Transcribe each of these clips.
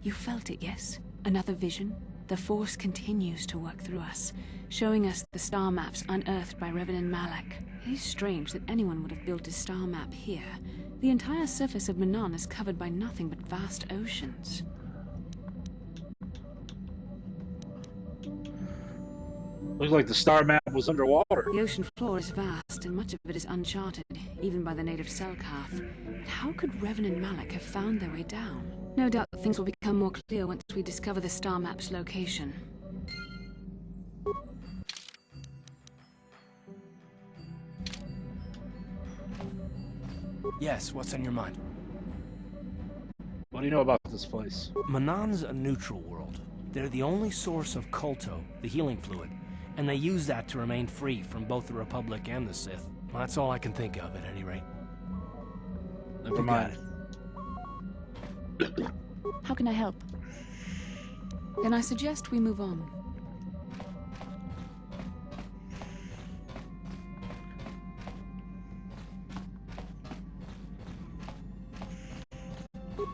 You felt it, yes? Another vision? The Force continues to work through us, showing us the star maps unearthed by Reverend Malak. It is strange that anyone would have built a star map here. The entire surface of Manaan is covered by nothing but vast oceans. Looks like the star map was underwater. The ocean floor is vast, and much of it is uncharted, even by the native Selkath. But how could Reverend Malak have found their way down? No doubt things will become more clear once we discover the star map's location. Yes, what's on your mind? What do you know about this place? Manaan's a neutral world. They're the only source of KOTOR, the healing fluid, and they use that to remain free from both the Republic and the Sith. Well, that's all I can think of, at any rate. Never mind. How can I help? Then I suggest we move on.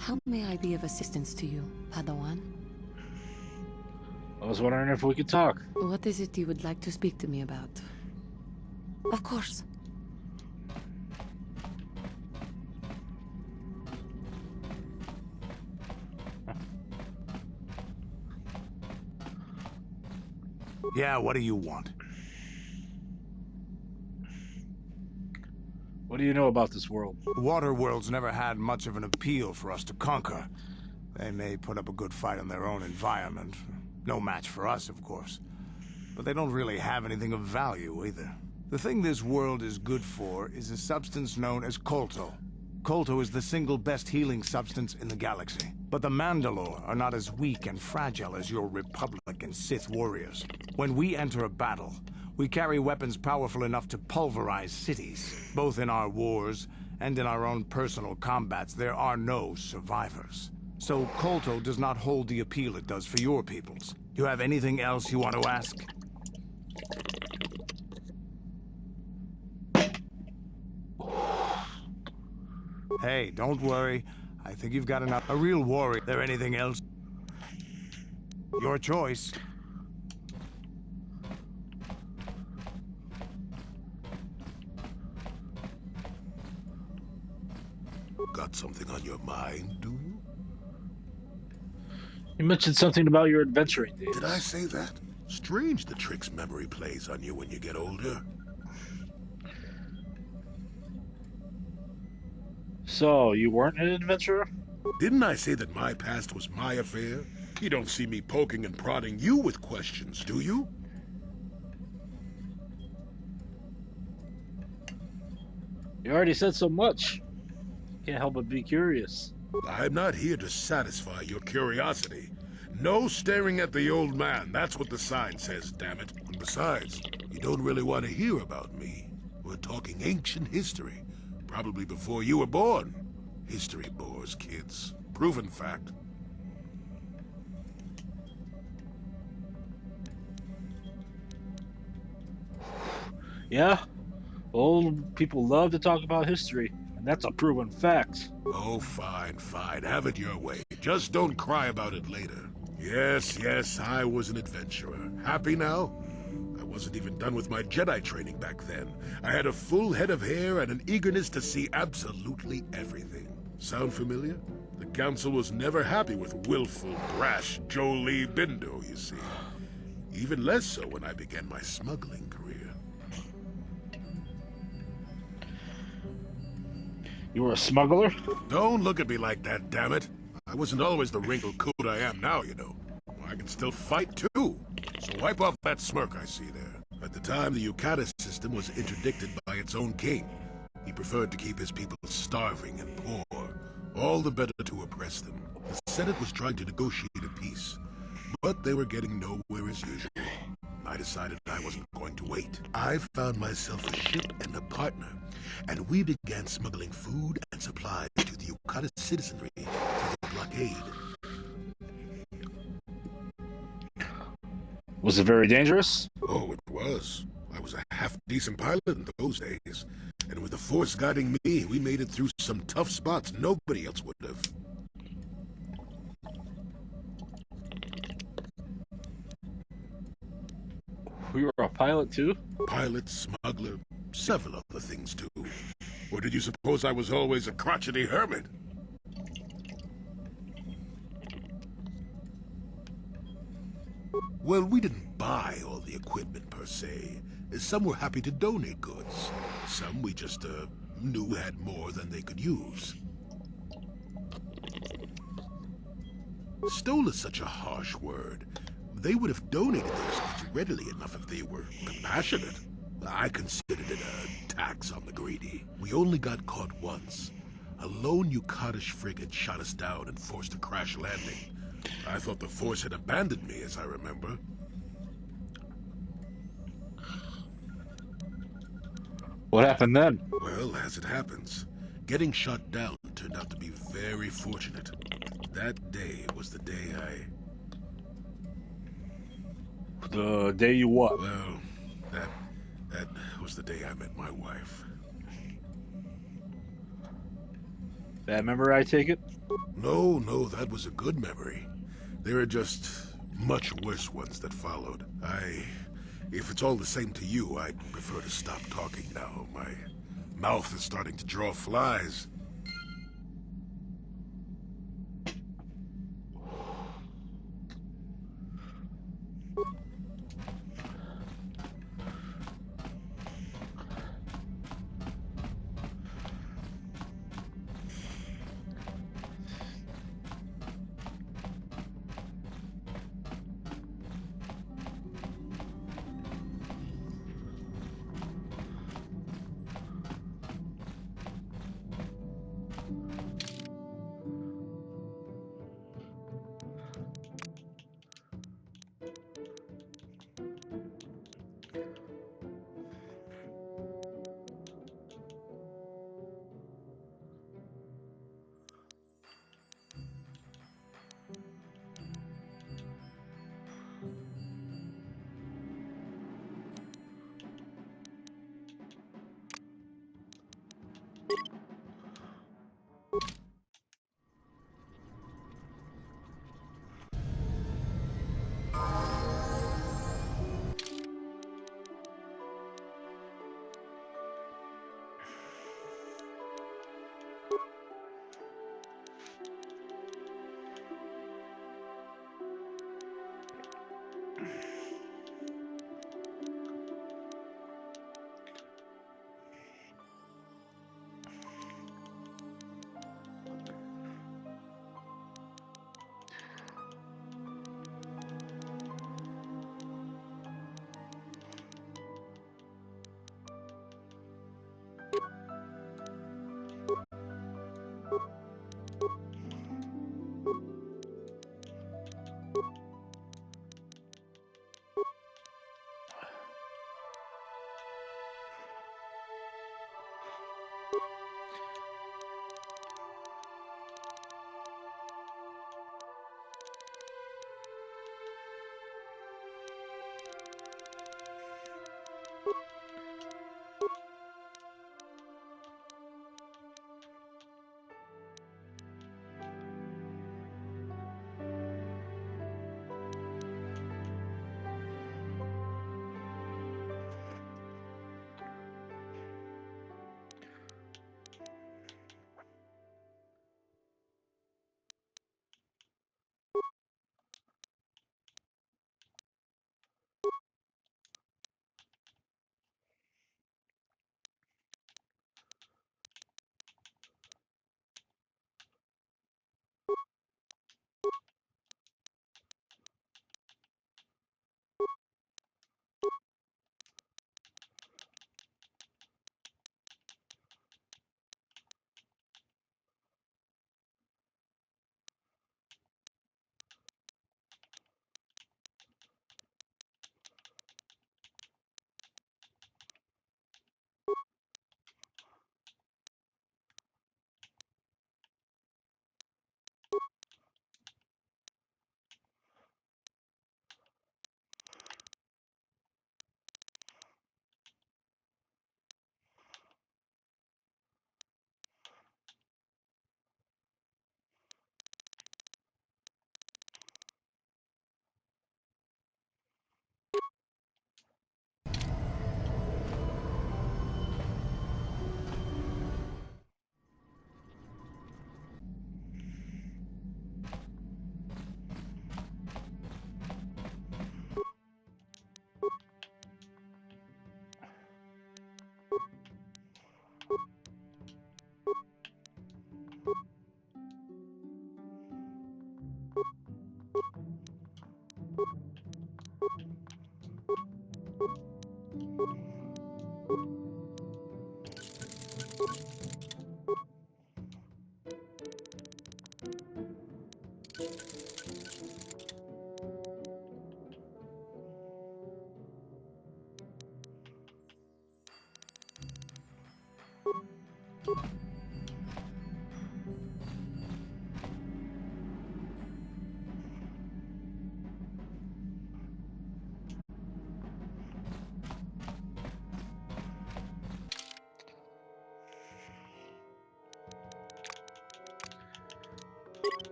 How may I be of assistance to you, Padawan? I was wondering if we could talk. What is it you would like to speak to me about? Of course. Yeah, what do you want? What do you know about this world? Water worlds never had much of an appeal for us to conquer. They may put up a good fight in their own environment. No match for us, of course. But they don't really have anything of value, either. The thing this world is good for is a substance known as kolto. Kolto is the single best healing substance in the galaxy. But the Mandalore are not as weak and fragile as your Republic and Sith warriors. When we enter a battle, we carry weapons powerful enough to pulverize cities. Both in our wars and in our own personal combats, there are no survivors. So kolto does not hold the appeal it does for your peoples. You have anything else you want to ask? Hey, don't worry. I think you've got enough. A real warrior. There anything else? Your choice. Got something on your mind, do you? You mentioned something about your adventuring days. Did I say that? Strange the tricks memory plays on you when you get older. So, you weren't an adventurer? Didn't I say that my past was my affair? You don't see me poking and prodding you with questions, do you? You already said so much. Can't help but be curious. I'm not here to satisfy your curiosity. No staring at the old man. That's what the sign says, damn it. And besides, You don't really want to hear about me. We're talking ancient history. Probably before you were born. History bores kids. Proven fact. Yeah, old people love to talk about history, and that's a proven fact. Oh, fine, fine. Have it your way. Just don't cry about it later. Yes, yes, I was an adventurer. Happy now? I wasn't even done with my Jedi training back then. I had a full head of hair and an eagerness to see absolutely everything. Sound familiar? The Council was never happy with willful, brash Jolie Bindo, you see. Even less so when I began my smuggling career. You were a smuggler? Don't look at me like that, damn it. I wasn't always the wrinkled coot I am now, you know. I can still fight, too. So wipe off that smirk I see there. At the time, the Yukata system was interdicted by its own king. He preferred to keep his people starving and poor, all the better to oppress them. The Senate was trying to negotiate a peace, but they were getting nowhere as usual. I decided I wasn't going to wait. I found myself a ship and a partner, and we began smuggling food and supplies to the Yukata citizenry through the blockade. Was it very dangerous? Oh, it was. I was a half-decent pilot in those days, and with the Force guiding me, we made it through some tough spots nobody else would have. You were a pilot too? Pilot, smuggler, several other things too. Or did you suppose I was always a crotchety hermit? Well, we didn't buy all the equipment per se. Some were happy to donate goods. Some we just, knew had more than they could use. Stole is such a harsh word. They would have donated those goods readily enough if they were compassionate. I considered it a tax on the greedy. We only got caught once. A lone Yukatish frigate shot us down and forced a crash landing. I thought the Force had abandoned me, as I remember. What happened then? Well, as it happens, getting shot down turned out to be very fortunate. That day was the day The day you what? Well, that was the day I met my wife. Bad memory, I take it? No, that was a good memory. There are just much worse ones that followed. If it's all the same to you, I'd prefer to stop talking now. My mouth is starting to draw flies.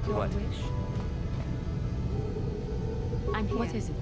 Your What? wish? I'm here. What is it?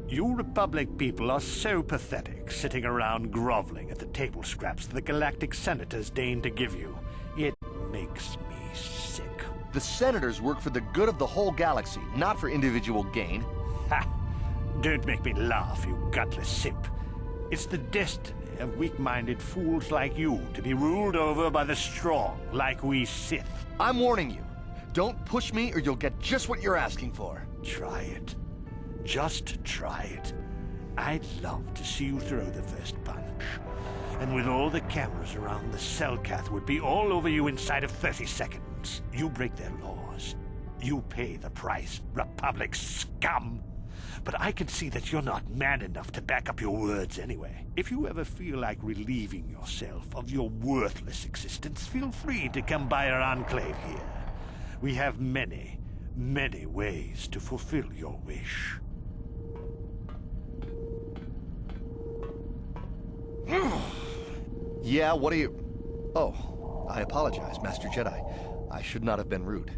You Republic people are so pathetic, sitting around groveling at the table scraps the galactic senators deign to give you. It makes me sick. The senators work for the good of the whole galaxy, not for individual gain. Ha! Don't make me laugh, you gutless simp. It's the destiny of weak-minded fools like you to be ruled over by the strong, like we Sith. I'm warning you. Don't push me or you'll get just what you're asking for. Try it. Just try it. I'd love to see you throw the first punch. And with all the cameras around, the Selkath would be all over you inside of 30 seconds. You break their laws. You pay the price, Republic scum. But I can see that you're not man enough to back up your words anyway. If you ever feel like relieving yourself of your worthless existence, feel free to come by our enclave here. We have many, many ways to fulfill your wish. Yeah, what are you... Oh, I apologize, Master Jedi. I should not have been rude.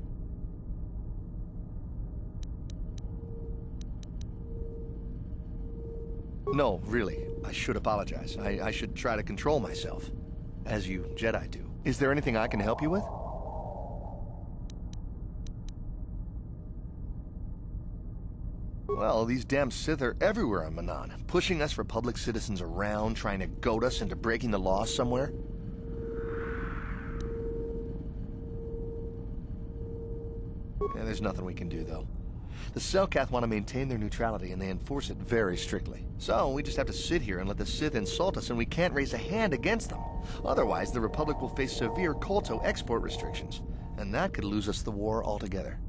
No, really, I should apologize. I should try to control myself, as you Jedi do. Is there anything I can help you with? Well, these damn Sith are everywhere on Manaan, pushing us Republic citizens around, trying to goad us into breaking the law somewhere. Yeah, there's nothing we can do, though. The Selkath want to maintain their neutrality, and they enforce it very strictly. So, we just have to sit here and let the Sith insult us, and we can't raise a hand against them. Otherwise, the Republic will face severe Kolto export restrictions, and that could lose us the war altogether.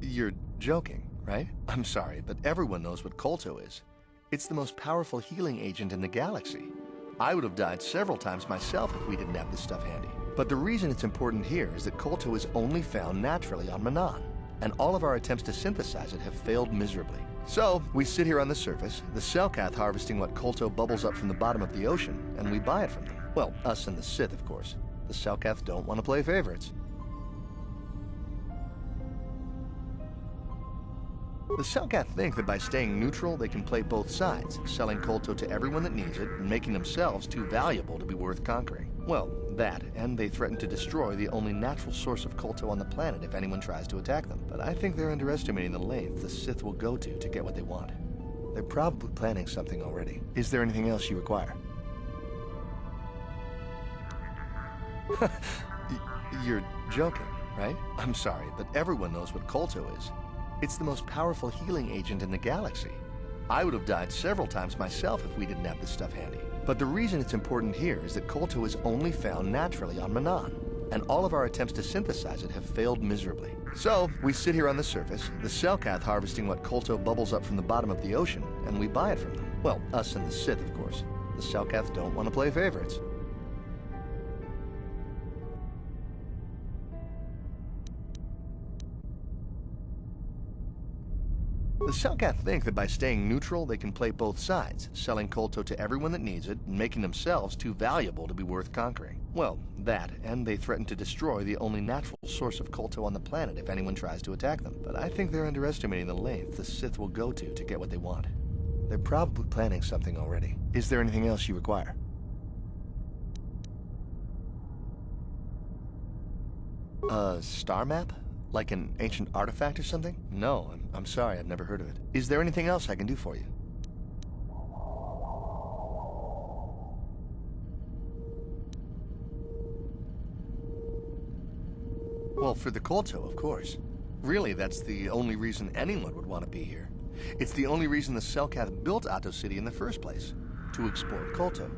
You're joking, right? I'm sorry, but everyone knows what Kolto is. It's the most powerful healing agent in the galaxy. I would have died several times myself if we didn't have this stuff handy. But the reason it's important here is that Kolto is only found naturally on Manaan, and all of our attempts to synthesize it have failed miserably. So, we sit here on the surface, the Selkath harvesting what Kolto bubbles up from the bottom of the ocean, and we buy it from them. Well, us and the Sith, of course. The Selkath don't want to play favorites. The Selkath think that by staying neutral, they can play both sides, selling Kolto to everyone that needs it, and making themselves too valuable to be worth conquering. Well, that, and they threaten to destroy the only natural source of Kolto on the planet if anyone tries to attack them. But I think they're underestimating the length the Sith will go to get what they want. They're probably planning something already. Is there anything else you require? You're joking, right? I'm sorry, but everyone knows what Kolto is. It's the most powerful healing agent in the galaxy. I would have died several times myself if we didn't have this stuff handy. But the reason it's important here is that Kolto is only found naturally on Manaan, and all of our attempts to synthesize it have failed miserably. So, we sit here on the surface, the Selkath harvesting what Kolto bubbles up from the bottom of the ocean, and we buy it from them. Well, us and the Sith, of course. The Selkath don't want to play favorites. The Selkath think that by staying neutral, they can play both sides, selling Kolto to everyone that needs it, and making themselves too valuable to be worth conquering. Well, that, and they threaten to destroy the only natural source of Kolto on the planet if anyone tries to attack them. But I think they're underestimating the length the Sith will go to get what they want. They're probably planning something already. Is there anything else you require? A star map? Like an ancient artifact or something? No, I'm sorry, I've never heard of it. Is there anything else I can do for you? Well, for the Kolto, of course. Really, that's the only reason anyone would want to be here. It's the only reason the Selkath built Ahto City in the first place. To export Kolto.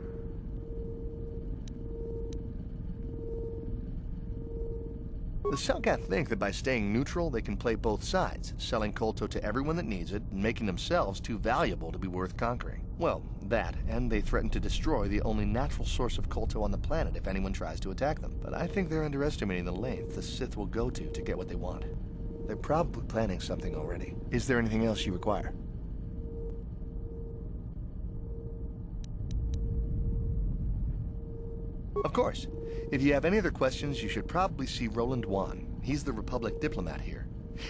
The Selkath think that by staying neutral, they can play both sides, selling Kolto to everyone that needs it, and making themselves too valuable to be worth conquering. Well, that, and they threaten to destroy the only natural source of Kolto on the planet if anyone tries to attack them. But I think they're underestimating the length the Sith will go to get what they want. They're probably planning something already. Is there anything else you require? Of course. If you have any other questions, you should probably see Roland Wan. He's the Republic diplomat here.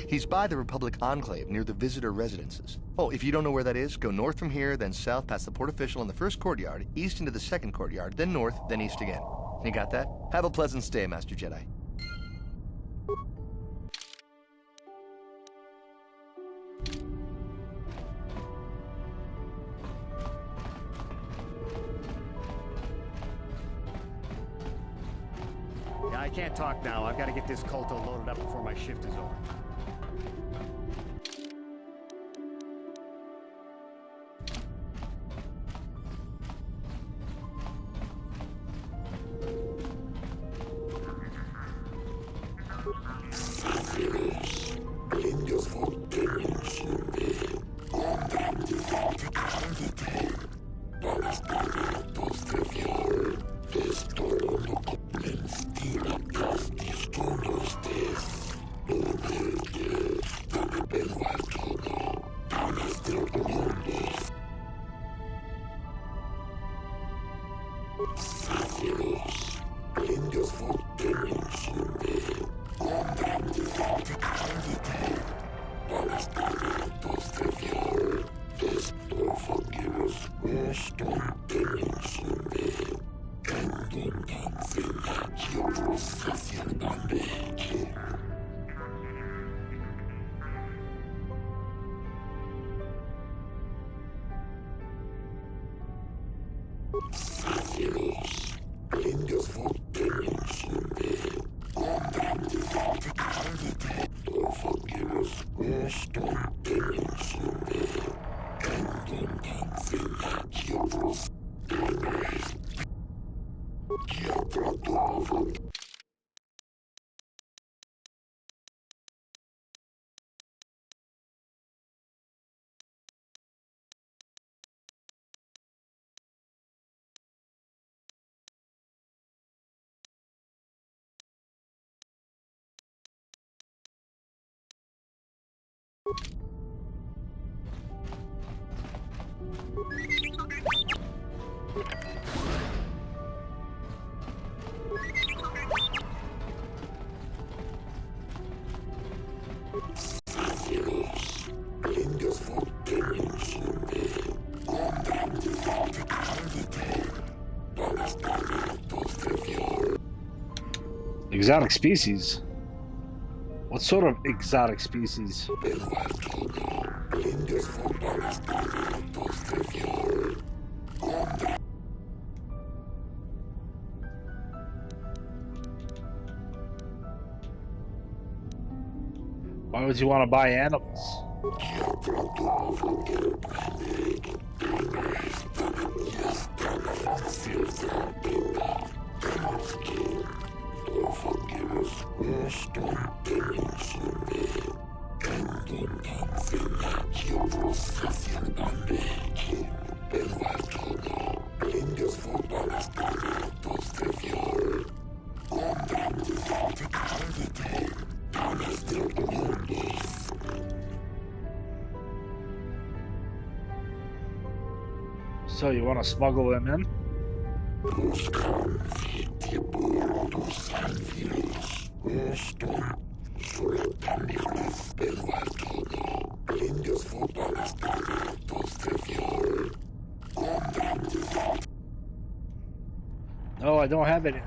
He's by the Republic Enclave near the visitor residences. Oh, if you don't know where that is, go north from here, then south past the port official in the first courtyard, east into the second courtyard, then north, then east again. You got that? Have a pleasant stay, Master Jedi. Yeah, I can't talk now. I've got to get this Kolto loaded up before my shift is over. Exotic species? What sort of exotic species? Why would you want to buy animals? So you want to smuggle them in? No, I don't have any.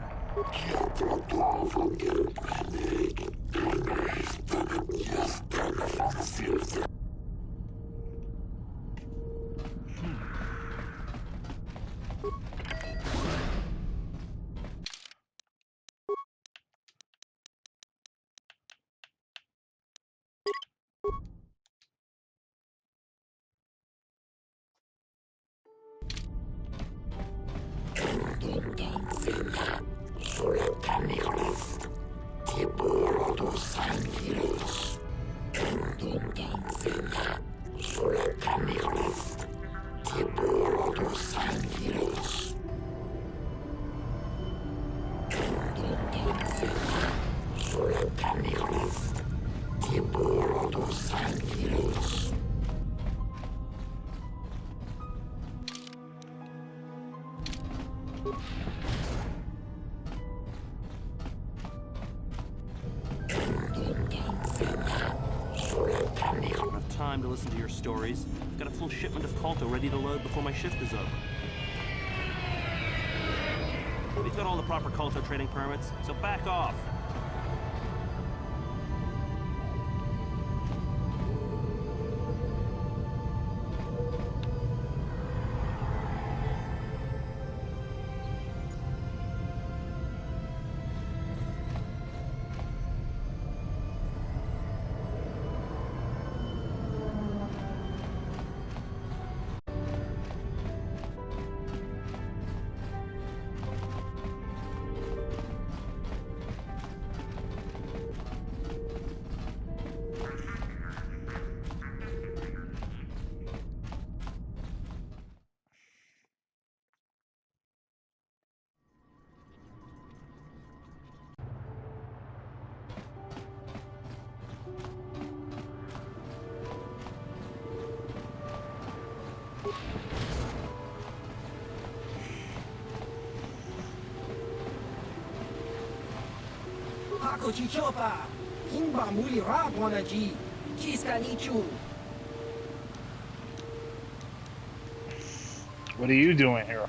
Enough time to listen to your stories. I've got a full shipment of Kolto ready to load before my shift is over. We've got all the proper Kolto trading permits, so back off. What are you doing here?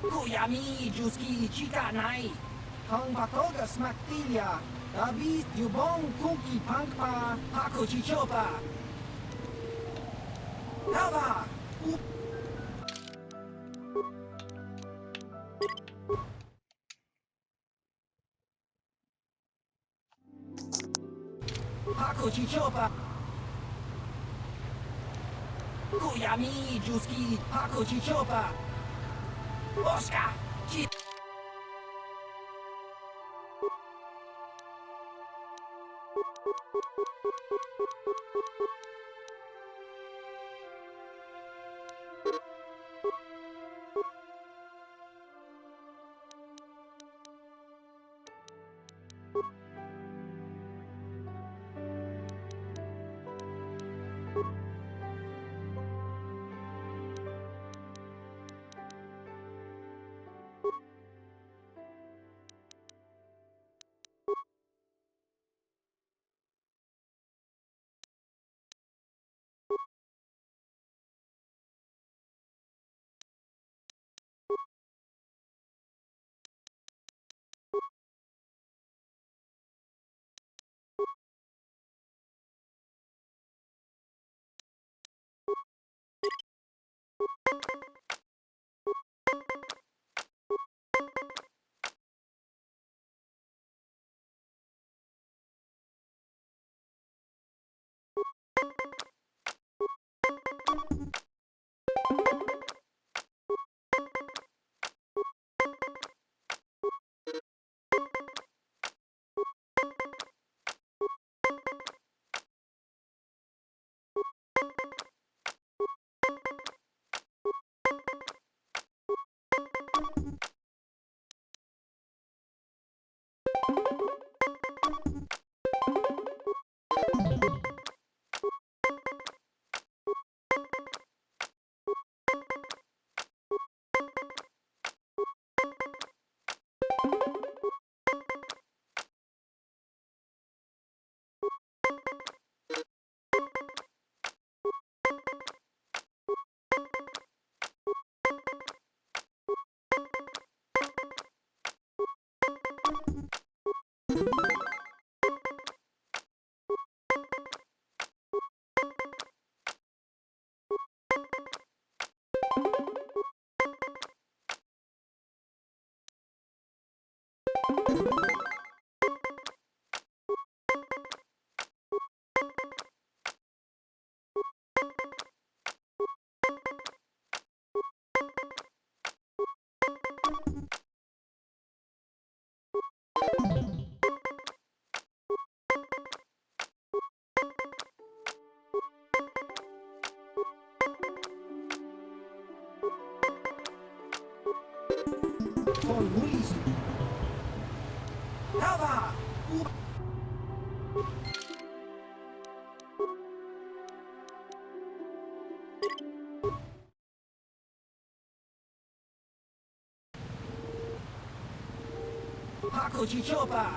Hakochi Chopper!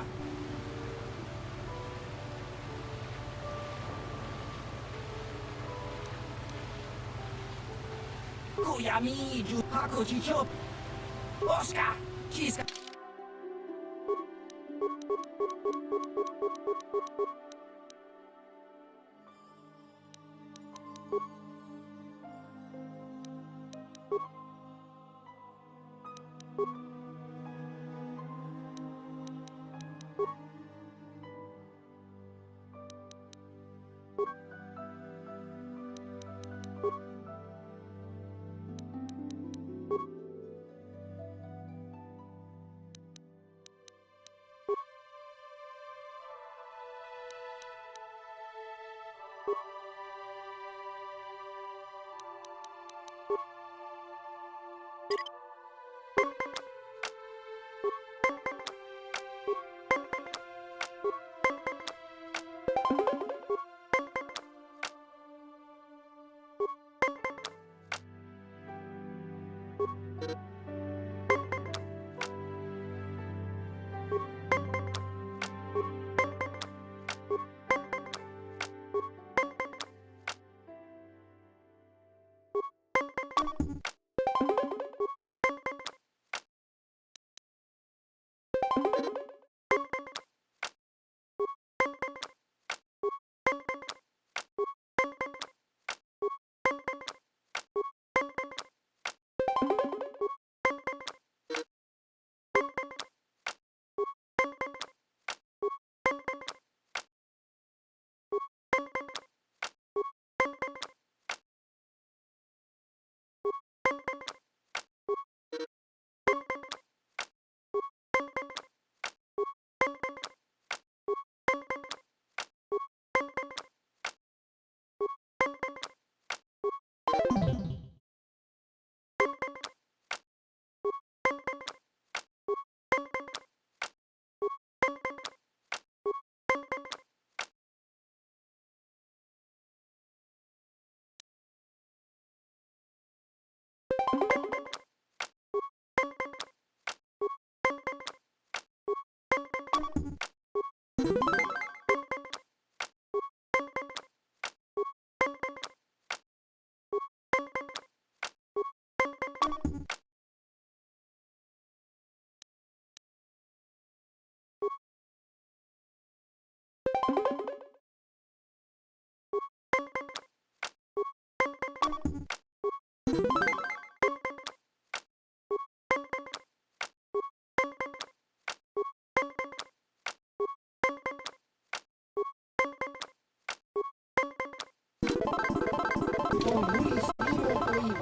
Koyami Ju Hakochi Chopper! Oscar! Chiska!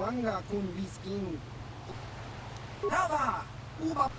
Wanga kun Bisking. Hava! Uba!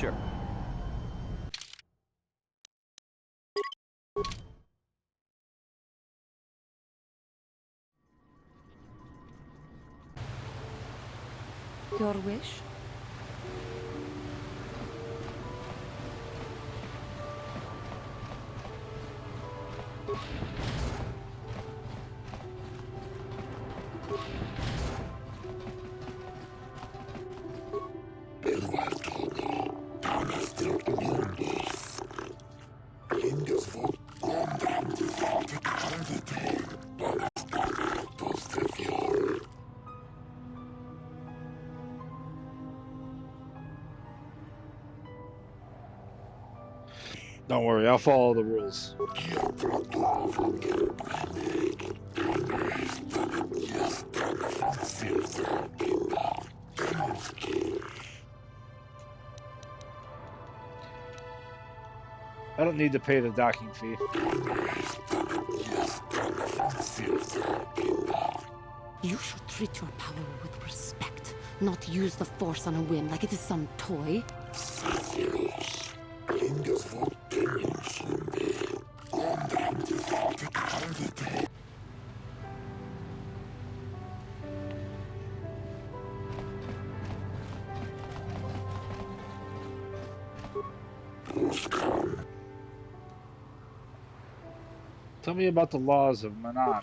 sure. Your wish? Don't worry, I'll follow the rules. I don't need to pay the docking fee. You should treat your power with respect, not use the Force on a whim like it is some toy. Tell me about the laws of Manaan.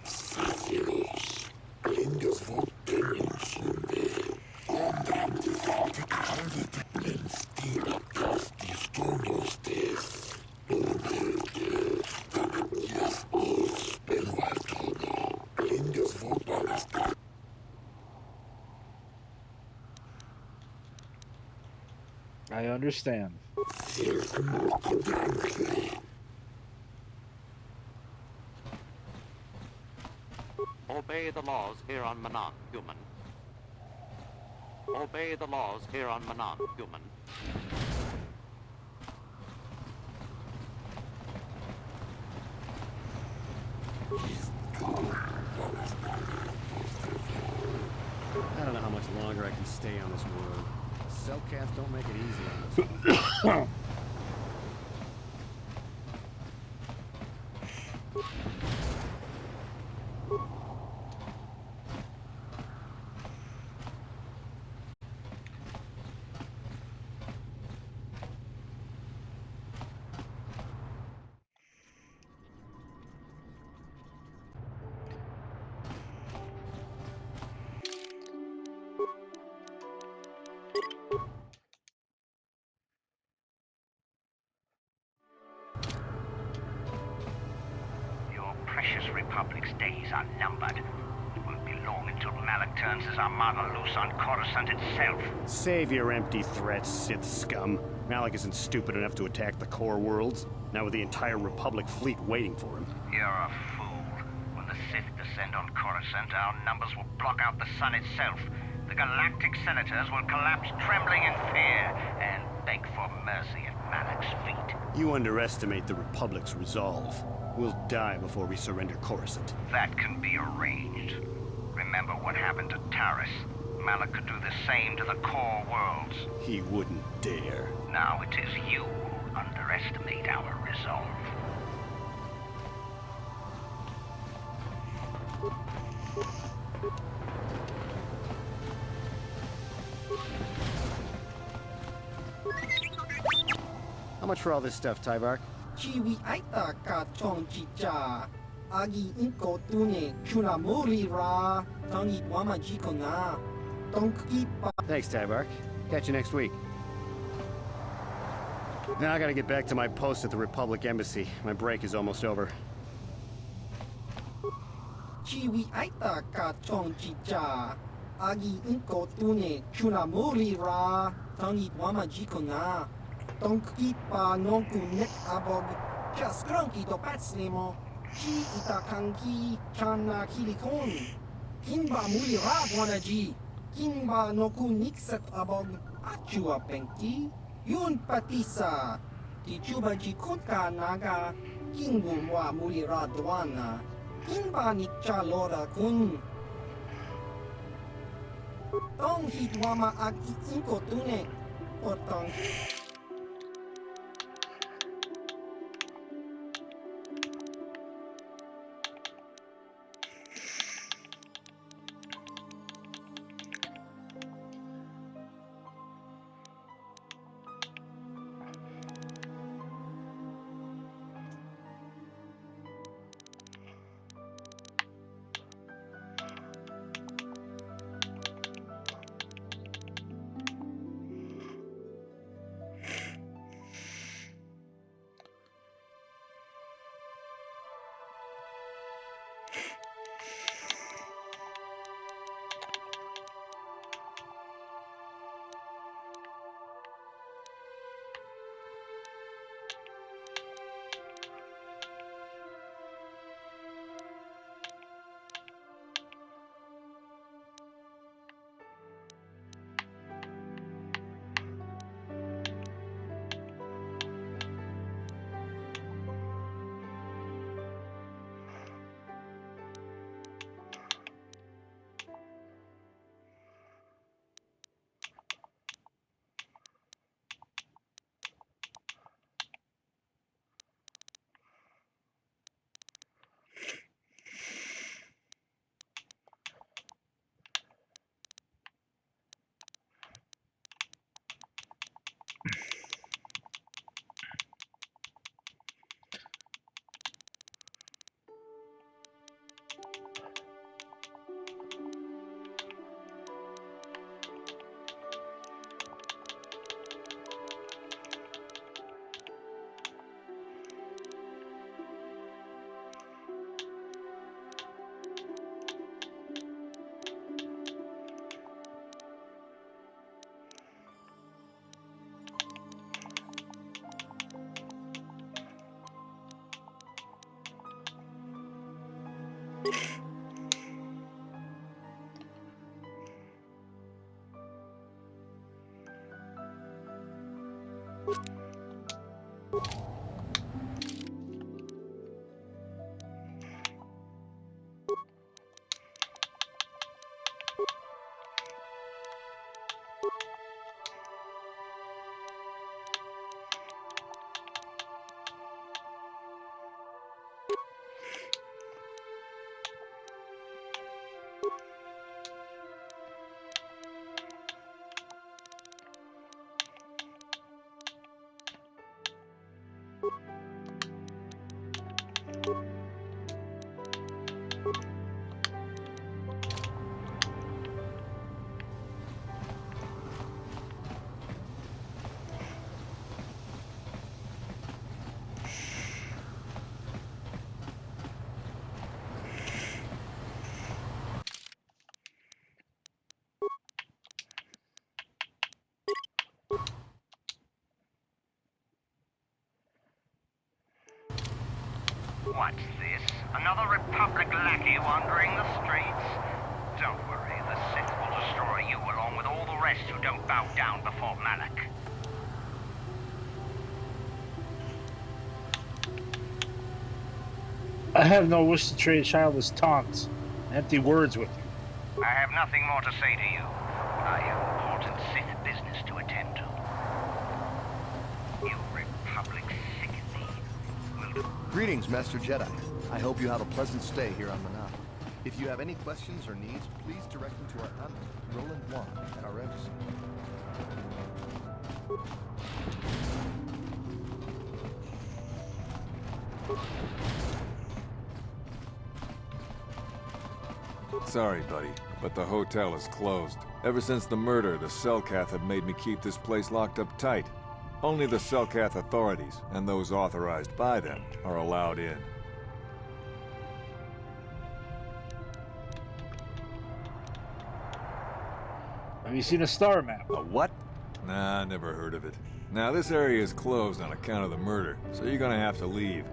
I understand. Obey the laws here on Manaan, human. Obey the laws here on Manaan, human. I don't know how much longer I can stay on this world. Cellcats don't make it easy on this one. Precious Republic's days are numbered. It won't be long until Malak turns his armada loose on Coruscant itself. Save your empty threats, Sith scum. Malak isn't stupid enough to attack the core worlds, now with the entire Republic fleet waiting for him. You're a fool. When the Sith descend on Coruscant, our numbers will block out the sun itself. The galactic senators will collapse trembling in fear and beg for mercy at Malak's feet. You underestimate the Republic's resolve. We'll die before we surrender Coruscant. That can be arranged. Remember what happened to Taris. Malak could do the same to the core worlds. He wouldn't dare. Now it is you who underestimate our resolve. How much for all this stuff, Tyvark? Chiwi aita ka chong chicha. Agi inko tune chuna mori ra. Tangi wama jiko na. Donki pa. Thanks, Tyvark. Catch you next week. Now I gotta get back to my post at the Republic Embassy. My break is almost over. Chiwi aita ka chong chicha. Agi inko tune chuna mori ra. Tangi wama jiko na. Donki pa nonku nek abog. Just grunky to patslemo. Chi itakanki chana kilikon. Kinba muli ra wanaji. Kinba noku nikset abog. Achua penki. Yun patisa. Di chuba ji kunka naga. Kingu wa muli ra dwana. Kinba nikcha lora kun. Tong hitwama ag inko tune. Potong. What's this? Another Republic lackey wandering the streets? Don't worry, the Sith will destroy you along with all the rest who don't bow down before Malak. I have no wish to trade childish taunts, empty words with you. I have nothing more to say to you. I have important Sith business to attend to. You Republic sick. Greetings, Master Jedi. I hope you have a pleasant stay here on Manaan. If you have any questions or needs, please direct them to our Amir, Roland Wan, at our embassy. Sorry, buddy, but the hotel is closed. Ever since the murder, the Selkath have made me keep this place locked up tight. Only the Selkath authorities, and those authorized by them, are allowed in. Have you seen a star map? A what? Nah, never heard of it. Now, this area is closed on account of the murder, so you're gonna have to leave.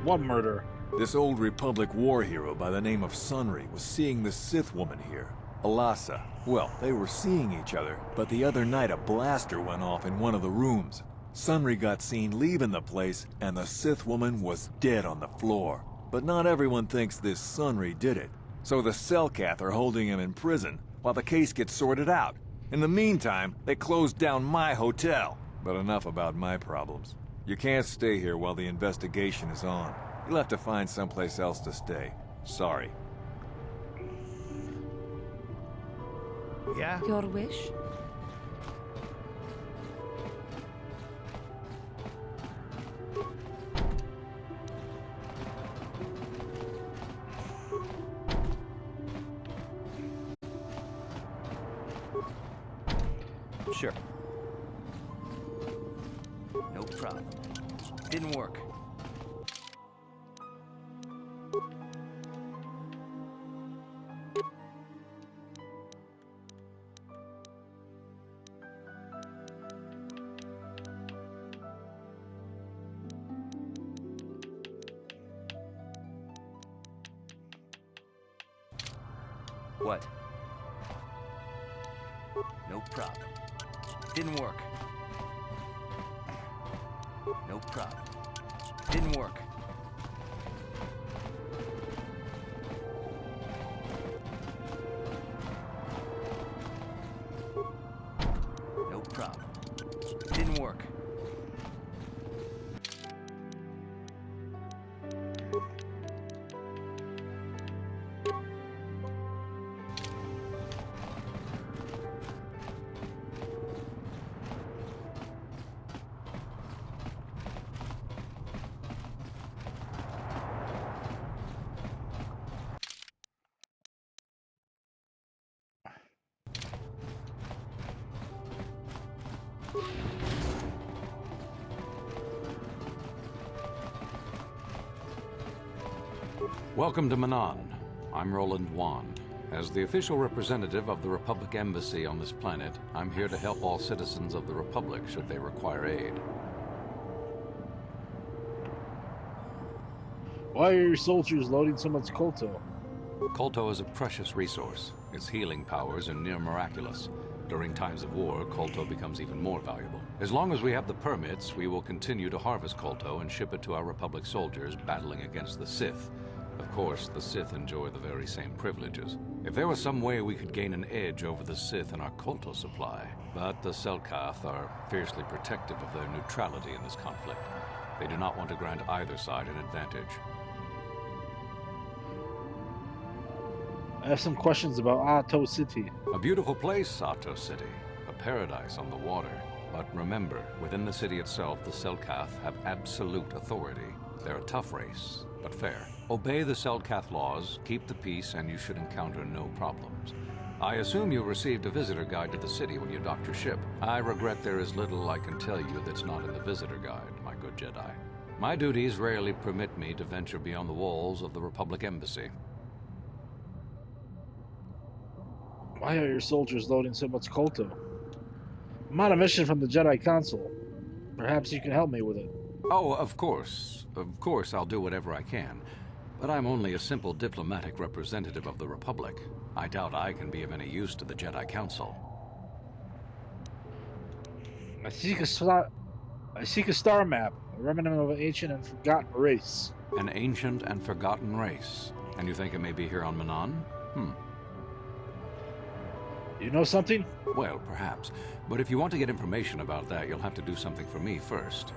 What murder? This old Republic war hero by the name of Sunry was seeing the Sith woman here, Alasa. Well, they were seeing each other, but the other night a blaster went off in one of the rooms. Sunry got seen leaving the place, and the Sith woman was dead on the floor. But not everyone thinks this Sunry did it. So the Selkath are holding him in prison, while the case gets sorted out. In the meantime, they closed down my hotel. But enough about my problems. You can't stay here while the investigation is on. You'll have to find someplace else to stay. Sorry. Yeah? Your wish? Sure. No problem. Didn't work. What? No problem. Didn't work. No problem. Didn't work. No problem. Didn't work. Welcome to Manaan. I'm Roland Wan. As the official representative of the Republic Embassy on this planet, I'm here to help all citizens of the Republic should they require aid. Why are your soldiers loading so much Koto? Kolto is a precious resource. Its healing powers are near miraculous. During times of war, Kolto becomes even more valuable. As long as we have the permits, we will continue to harvest Kolto and ship it to our Republic soldiers battling against the Sith. Of course, the Sith enjoy the very same privileges. If there was some way we could gain an edge over the Sith in our Kolto supply, but the Selkath are fiercely protective of their neutrality in this conflict. They do not want to grant either side an advantage. I have some questions about Ahto City. A beautiful place, Ahto City. A paradise on the water. But remember, within the city itself, the Selkath have absolute authority. They're a tough race, but fair. Obey the Selkath laws, keep the peace, and you should encounter no problems. I assume you received a visitor guide to the city when you docked your ship. I regret there is little I can tell you that's not in the visitor guide, my good Jedi. My duties rarely permit me to venture beyond the walls of the Republic Embassy. Why are your soldiers loading so much Kolto? I'm on a mission from the Jedi Council. Perhaps you can help me with it. Oh, of course. Of course I'll do whatever I can. But I'm only a simple diplomatic representative of the Republic. I doubt I can be of any use to the Jedi Council. I seek a star map, a remnant of an ancient and forgotten race. An ancient and forgotten race. And you think it may be here on Manaan? You know something? Well, perhaps. But if you want to get information about that, you'll have to do something for me first.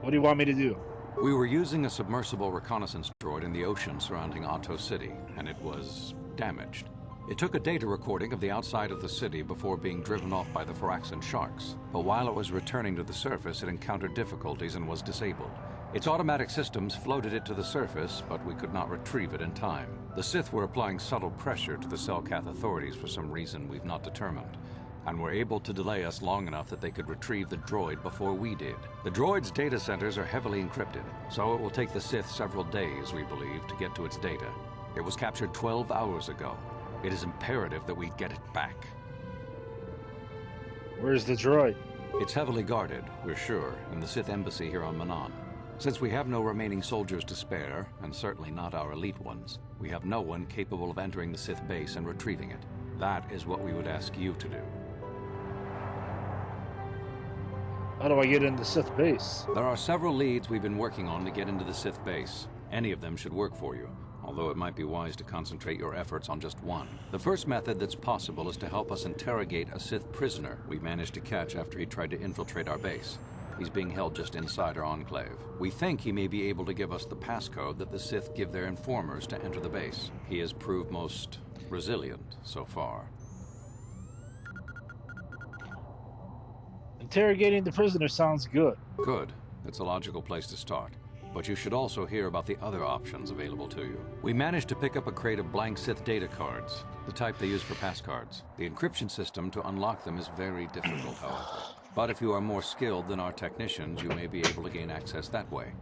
What do you want me to do? We were using a submersible reconnaissance droid in the ocean surrounding Ahto City, and it was damaged. It took a data recording of the outside of the city before being driven off by the Firaxan sharks. But while it was returning to the surface, it encountered difficulties and was disabled. Its automatic systems floated it to the surface, but we could not retrieve it in time. The Sith were applying subtle pressure to the Selkath authorities for some reason we've not determined, and were able to delay us long enough that they could retrieve the droid before we did. The droid's data centers are heavily encrypted, so it will take the Sith several days, we believe, to get to its data. It was captured 12 hours ago. It is imperative that we get it back. Where's the droid? It's heavily guarded, we're sure, in the Sith embassy here on Manaan. Since we have no remaining soldiers to spare, and certainly not our elite ones, we have no one capable of entering the Sith base and retrieving it. That is what we would ask you to do. How do I get into the Sith base? There are several leads we've been working on to get into the Sith base. Any of them should work for you, although it might be wise to concentrate your efforts on just one. The first method that's possible is to help us interrogate a Sith prisoner we managed to catch after he tried to infiltrate our base. He's being held just inside our enclave. We think he may be able to give us the passcode that the Sith give their informers to enter the base. He has proved most resilient so far. Interrogating the prisoner sounds good. Good. It's a logical place to start. But you should also hear about the other options available to you. We managed to pick up a crate of blank Sith data cards, the type they use for passcards. The encryption system to unlock them is very difficult, however. But if you are more skilled than our technicians, you may be able to gain access that way.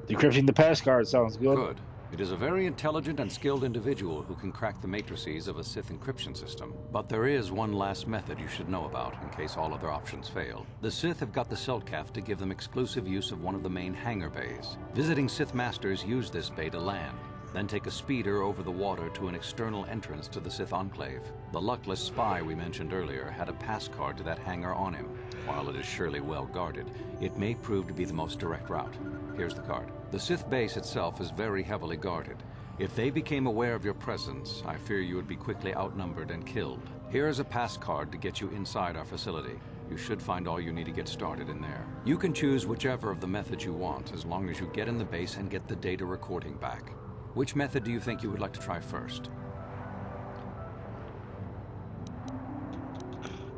Decrypting the passcard sounds good. Good. It is a very intelligent and skilled individual who can crack the matrices of a Sith encryption system. But there is one last method you should know about in case all other options fail. The Sith have got the Selkath to give them exclusive use of one of the main hangar bays. Visiting Sith masters use this bay to land, then take a speeder over the water to an external entrance to the Sith Enclave. The luckless spy we mentioned earlier had a passcard to that hangar on him. While it is surely well guarded, it may prove to be the most direct route. Here's the card. The Sith base itself is very heavily guarded. If they became aware of your presence, I fear you would be quickly outnumbered and killed. Here is a pass card to get you inside our facility. You should find all you need to get started in there. You can choose whichever of the methods you want, as long as you get in the base and get the data recording back. Which method do you think you would like to try first?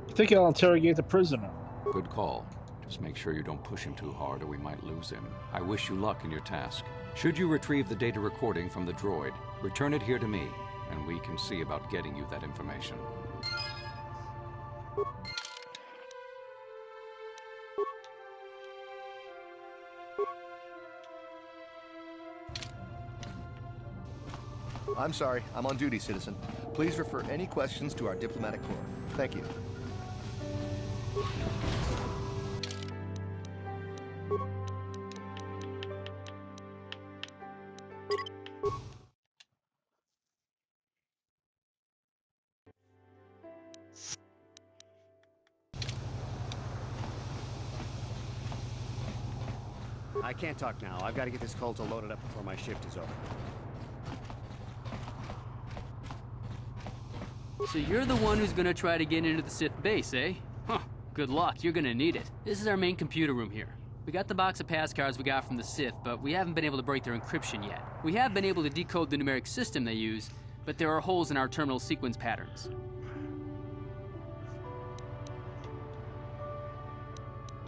I think I'll interrogate the prisoner. Good call. Just make sure you don't push him too hard or we might lose him. I wish you luck in your task. Should you retrieve the data recording from the droid, return it here to me, and we can see about getting you that information. I'm sorry, I'm on duty, citizen. Please refer any questions to our diplomatic corps. Thank you. can't talk now. I've got to get this Kolto loaded up before my shift is over. So you're the one who's gonna try to get into the Sith base, eh? Huh, good luck, you're gonna need it. This is our main computer room here. We got the box of pass cards we got from the Sith, but we haven't been able to break their encryption yet. We have been able to decode the numeric system they use, but there are holes in our terminal sequence patterns.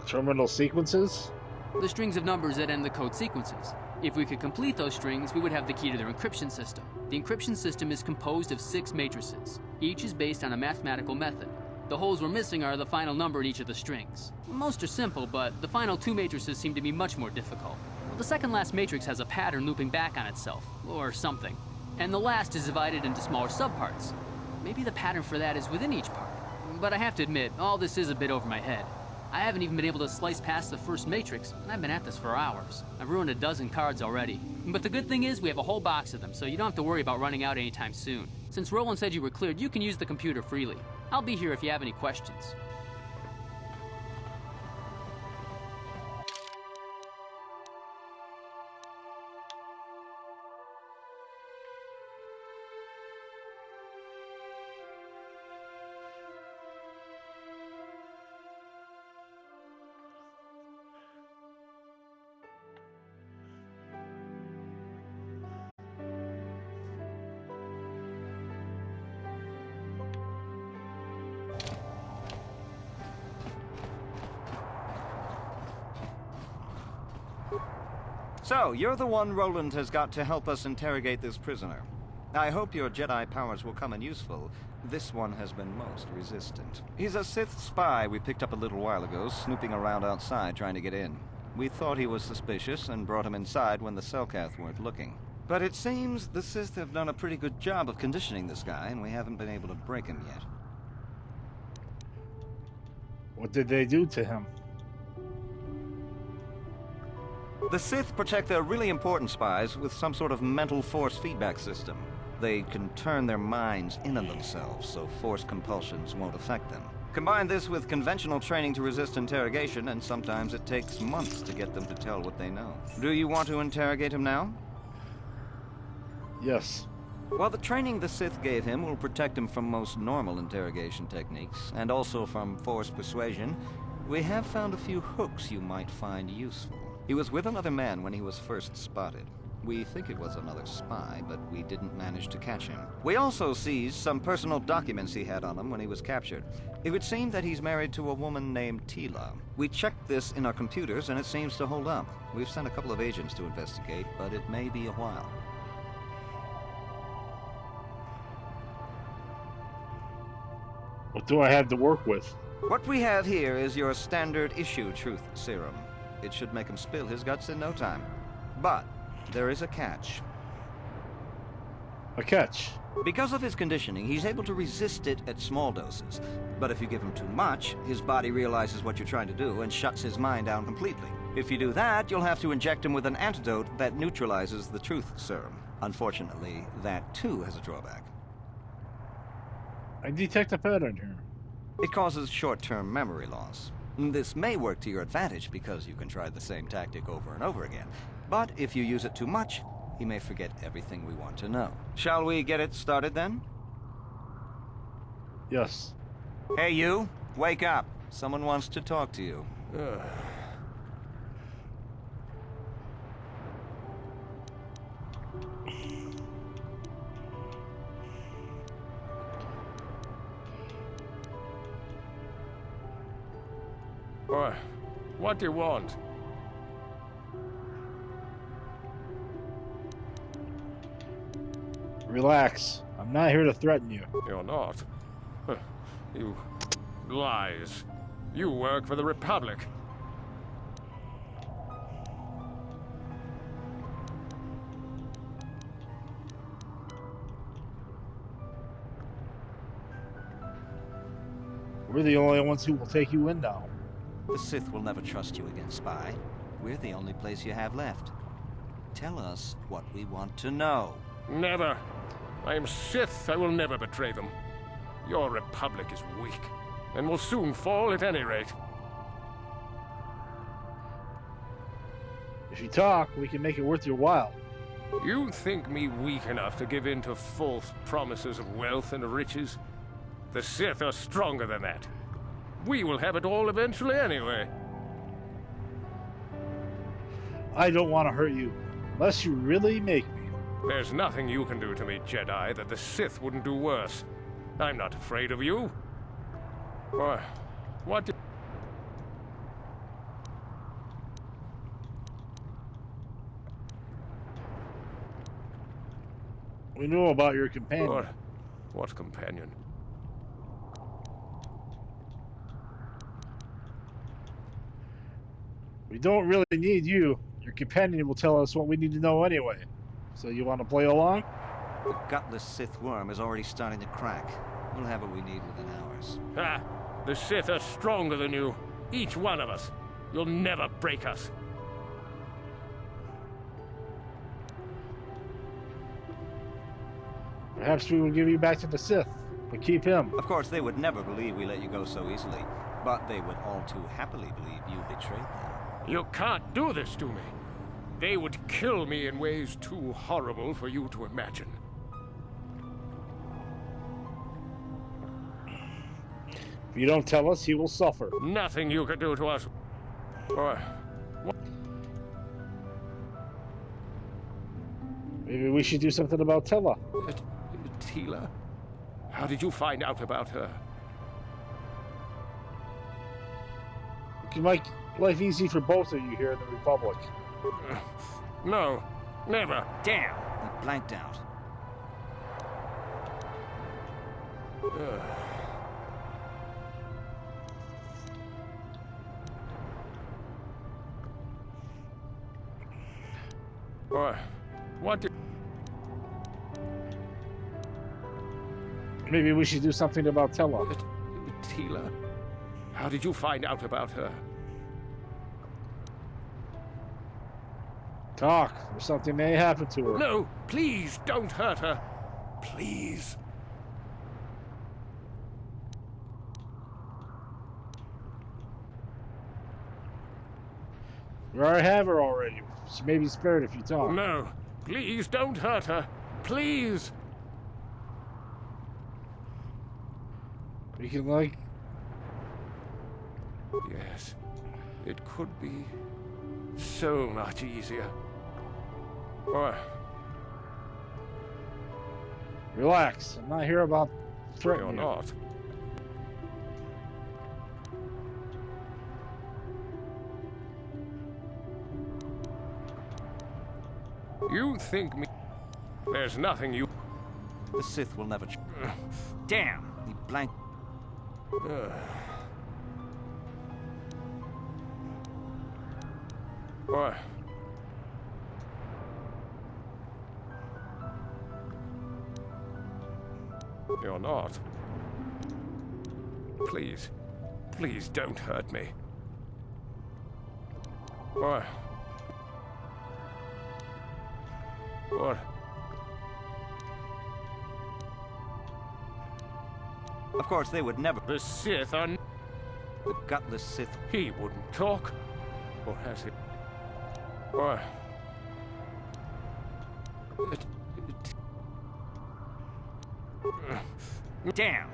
Terminal sequences? The strings of numbers that end the code sequences. If we could complete those strings, we would have the key to their encryption system. The encryption system is composed of 6 matrices. Each is based on a mathematical method. The holes we're missing are the final number in each of the strings. Most are simple, but the final 2 matrices seem to be much more difficult. The second last matrix has a pattern looping back on itself, or something. And the last is divided into smaller subparts. Maybe the pattern for that is within each part. But I have to admit, all this is a bit over my head. I haven't even been able to slice past the first matrix, and I've been at this for hours. I've ruined a dozen cards already. But the good thing is we have a whole box of them, so you don't have to worry about running out anytime soon. Since Roland said you were cleared, you can use the computer freely. I'll be here if you have any questions. So, you're the one Roland has got to help us interrogate this prisoner. I hope your Jedi powers will come in useful. This one has been most resistant. He's a Sith spy we picked up a little while ago, snooping around outside trying to get in. We thought he was suspicious and brought him inside when the Selkath weren't looking. But it seems the Sith have done a pretty good job of conditioning this guy, and we haven't been able to break him yet. What did they do to him? The Sith protect their really important spies with some sort of mental force feedback system. They can turn their minds in on themselves, so force compulsions won't affect them. Combine this with conventional training to resist interrogation, and sometimes it takes months to get them to tell what they know. Do you want to interrogate him now? Yes. Well, the training the Sith gave him will protect him from most normal interrogation techniques, and also from force persuasion. We have found a few hooks you might find useful. He was with another man when he was first spotted. We think it was another spy, but we didn't manage to catch him. We also seized some personal documents he had on him when he was captured. It would seem that he's married to a woman named Tila. We checked this in our computers, and it seems to hold up. We've sent a couple of agents to investigate, but it may be a while. What do I have to work with? What we have here is your standard issue truth serum. It should make him spill his guts in no time. But there is a catch. A catch? Because of his conditioning, he's able to resist it at small doses. But if you give him too much, his body realizes what you're trying to do and shuts his mind down completely. If you do that, you'll have to inject him with an antidote that neutralizes the truth serum. Unfortunately, that too has a drawback. I detect a pattern here. It causes short-term memory loss. This may work to your advantage because you can try the same tactic over and over again. But if you use it too much, he may forget everything we want to know. Shall we get it started then? Yes. Hey you, wake up. Someone wants to talk to you. What do you want? Relax. I'm not here to threaten you. You're not. You lies. You work for the Republic. We're the only ones who will take you in now. The Sith will never trust you again, spy. We're the only place you have left. Tell us what we want to know. Never. I am Sith. I will never betray them. Your Republic is weak, and will soon fall at any rate. If you talk, we can make it worth your while. You think me weak enough to give in to false promises of wealth and riches? The Sith are stronger than that. We will have it all eventually anyway. I don't want to hurt you, unless you really make me. There's nothing you can do to me, Jedi, that the Sith wouldn't do worse. I'm not afraid of you. What did... We know about your companion. What companion? We don't really need you. Your companion will tell us what we need to know anyway. So you want to play along? The gutless Sith worm is already starting to crack. We'll have what we need within hours. Ah, the Sith are stronger than you. Each one of us. You'll never break us. Perhaps we will give you back to the Sith, but keep him. Of course, they would never believe we let you go so easily, but they would all too happily believe you betrayed them. You can't do this to me. They would kill me in ways too horrible for you to imagine. If you don't tell us, he will suffer. Nothing you can do to us. Maybe we should do something about Tella. Tila? How did you find out about her? We can make life easy for both of you here in the Republic. No, never. Damn! He blanked out. What did... Maybe we should do something about Tella. Tila? How did you find out about her? Talk, or something may happen to her. No, please don't hurt her. Please. You already have her already. She may be spared if you talk. No, please don't hurt her. Please. We can, like... Yes, it could be so much easier. Relax. I'm not here about threatening you. You're not. You think me... There's nothing you... The Sith will never... Damn! He blanked... What? You're not. Please. Please don't hurt me. What? What? Of course, they would never... The Sith are... The gutless Sith... He wouldn't talk. Or has he? What? Damn!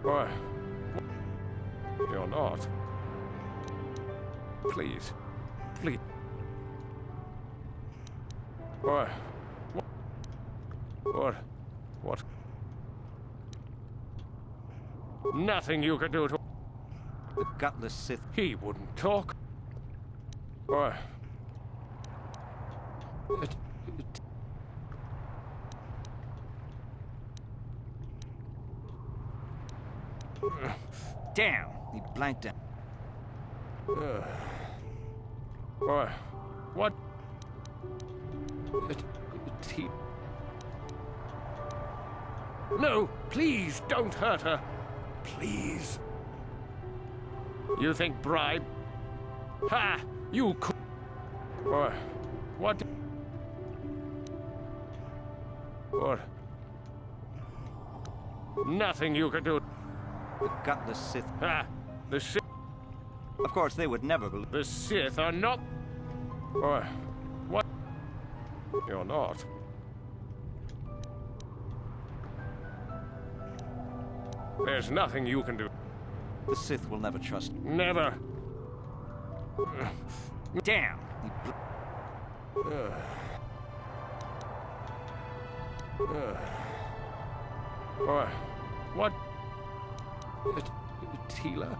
What? You're not. Please. Please. What? What? What? Nothing you could do to... The gutless Sith... He wouldn't talk. What? Damn! He blanked out. What? What? No, please don't hurt her. Please. You think bribe? Ha! You could... What? What? Nothing you can do. The gutless Sith... Ha! The Sith... Of course, they would never believe... The Sith are not... Or... What? You're not. There's nothing you can do. The Sith will never trust... Never. Damn! Or... What? Tila?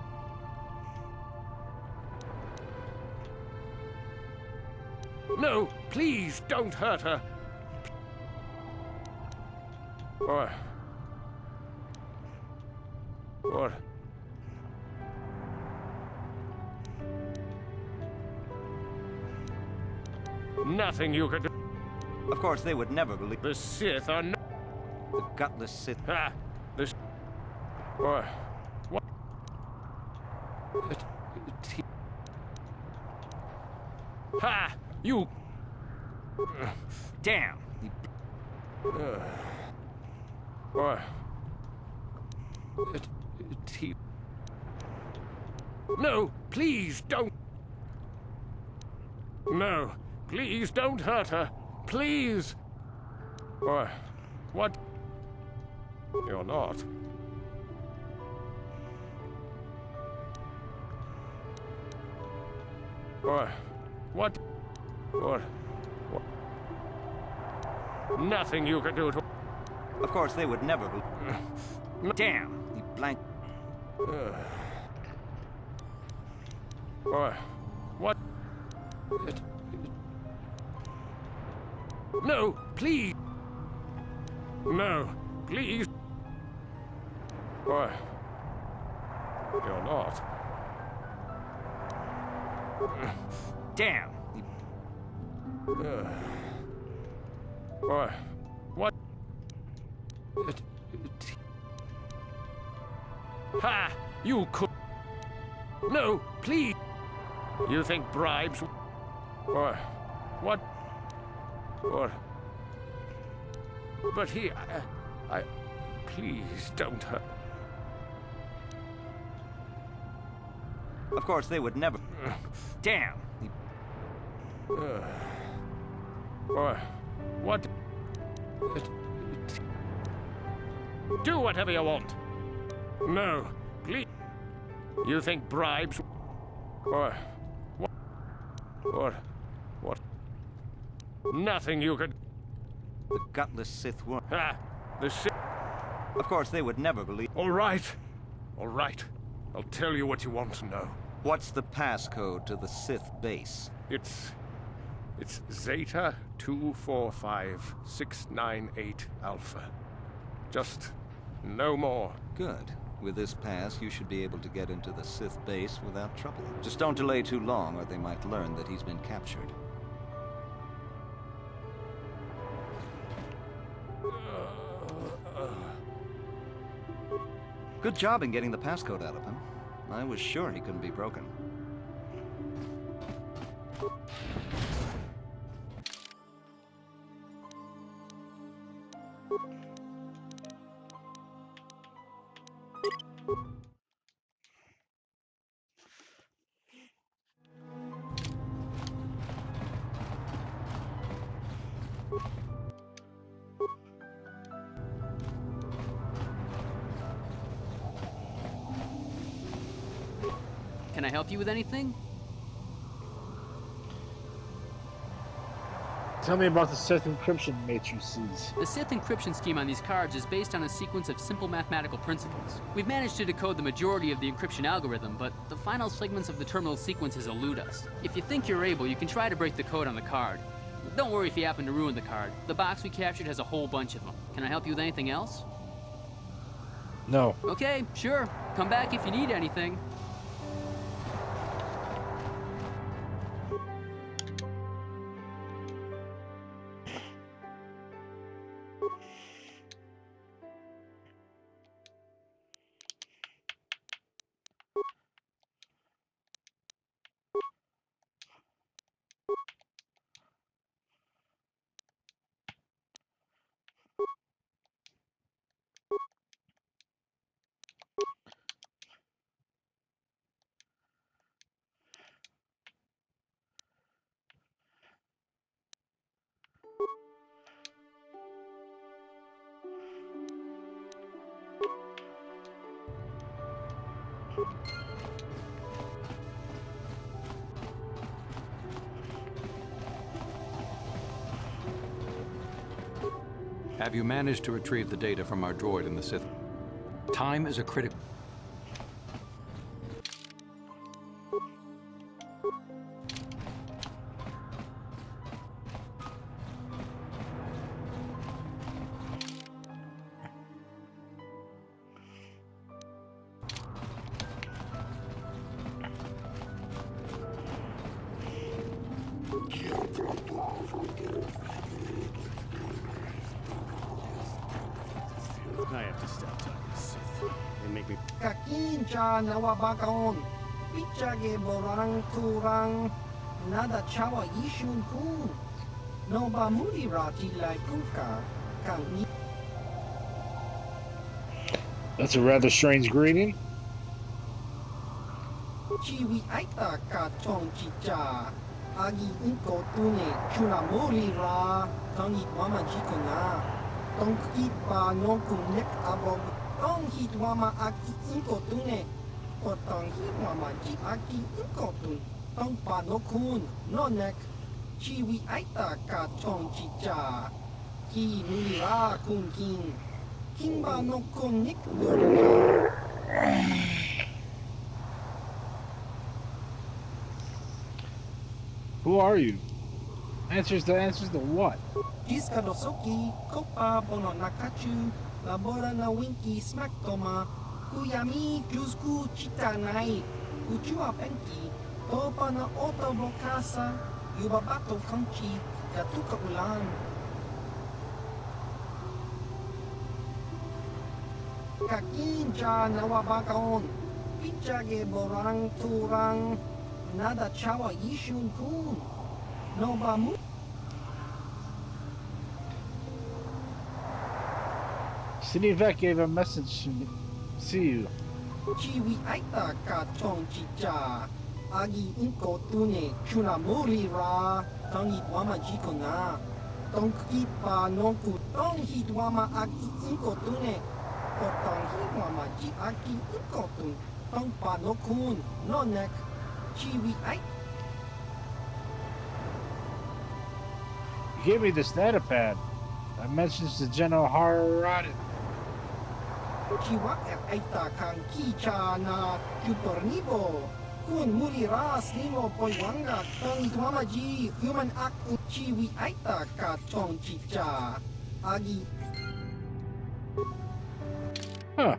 No, please don't hurt her. Or... Nothing you could do. Of course, they would never believe... The Sith are not... The gutless Sith... Ah, the... Or... What? Ha! You... Damn! Or... No, please don't... No, please don't hurt her. Please! Or... What? You're not. Or... What? Or... What? Nothing you could do to... Of course, they would never believe... Damn! The blank... Or... What? No, please! No, please! Or... You're not. Damn! Or... What? Ha! You could... No, please! You think bribes... Or... What? Or... But he... I... Please don't hurt... Of course, they would never... Damn! Or... What? Do whatever you want. No, please. You think bribes... Or... What? Or... What? Nothing you could... The gutless Sith were... Ah, the Sith... Of course, they would never believe... All right. All right. I'll tell you what you want to know. What's the passcode to the Sith base? It's Zeta 245698 Alpha. Just no more. Good. With this pass, you should be able to get into the Sith base without trouble. Just don't delay too long, or they might learn that he's been captured. Good job in getting the passcode out of him. I was sure he couldn't be broken. Can I help you with anything? Tell me about the Sith encryption matrices. The Sith encryption scheme on these cards is based on a sequence of simple mathematical principles. We've managed to decode the majority of the encryption algorithm, but the final segments of the terminal sequences elude us. If you think you're able, you can try to break the code on the card. Don't worry if you happen to ruin the card. The box we captured has a whole bunch of them. Can I help you with anything else? No. Okay, sure. Come back if you need anything. Have you managed to retrieve the data from our droid in the Sith? Time is a critical... I have to stop talking to Sith. They make me... Kakincha nawabakaon. Pichage borang turang. Nada chawa ishun kun. No ba mulirati like kuka. Kang That's a rather strange greeting. Chiwi aita ka chong chicha. Agi inko tune chunamuri ra. Tangi mama jikona. Tong kipa non kunek abog. Tong hit wama aki inko tune. Potong hit wama ji aki inko tun. Tong pa no kun no nek. Chiwi aita ka chong chicha. Ki nuli ra kun king. King ba no kun nik Who are you? Answers to what? Jiska dosoki, kopa bono nakachu, labora na winki smack toma, kuyami jusku chitanai, kuchua penki, topa na oto bokasa, yubabato kanchi, jatuka ulan. Kakinja nawabakaon, pichage borang turang, nada chawa ishun kun, no bamu. Sinivek gave a message to me. See you. Chiwi aita ka chong chicha. Agi inko tune chunamuri ra. Tangi wama jikona. Tong kipa nonku tong hit wama aki inko tune. Potong hit wama ji aki inko tun. Tong pa no kun no nek. Chiwi aita. You gave me this data pad. I mentioned to General Haradin. Chiwa aita kang kicha na chupornibo. Kun muri ras nimo poiwanga tong itwamaji human act chiwi aita ka chong chicha. Agi. Huh.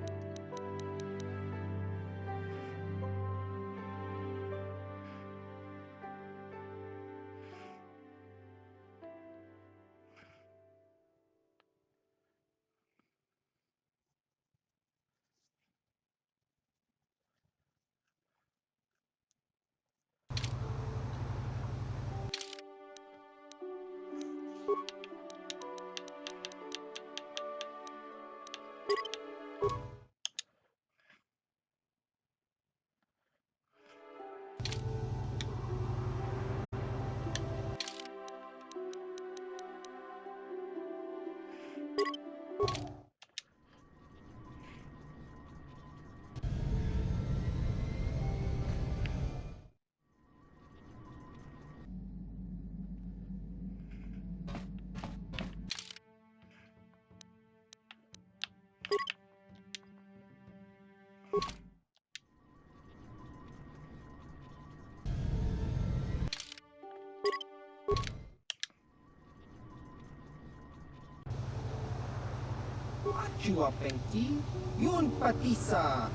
Chua pengti yun patisa.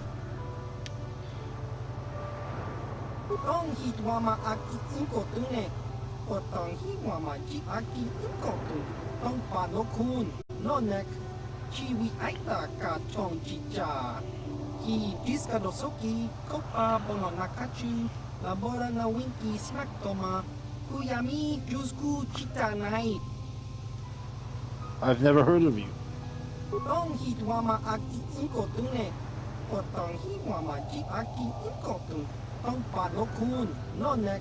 Tong hit wama aki inko tune. Potong hit wama ji aki inko tun. Tong pa no kun no nek. Chiwi aita ka chong chicha. Ki jiska dosoki kopa bono nakachu. Labora na winki smack toma. Kuyami jusku chitanai. I've never heard of you. Tong hit wama aki inko tune. Potong hit wama ji aki inko tun. Tong pa no kun no nek.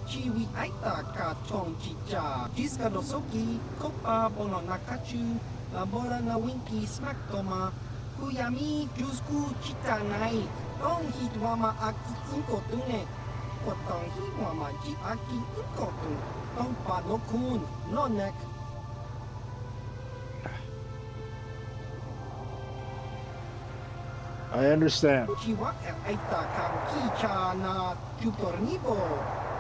Chiwi aita ka chong chicha. Jiska dosoki kopa bono nakachu. Labora na winki smack toma. Kuyami jusku chitanai. Tong hit wama aki inko tune. Potong hit wama ji aki inko tun. Tong pa no kun no nek. I understand. Chiwak aita kang kicha na chupornibo.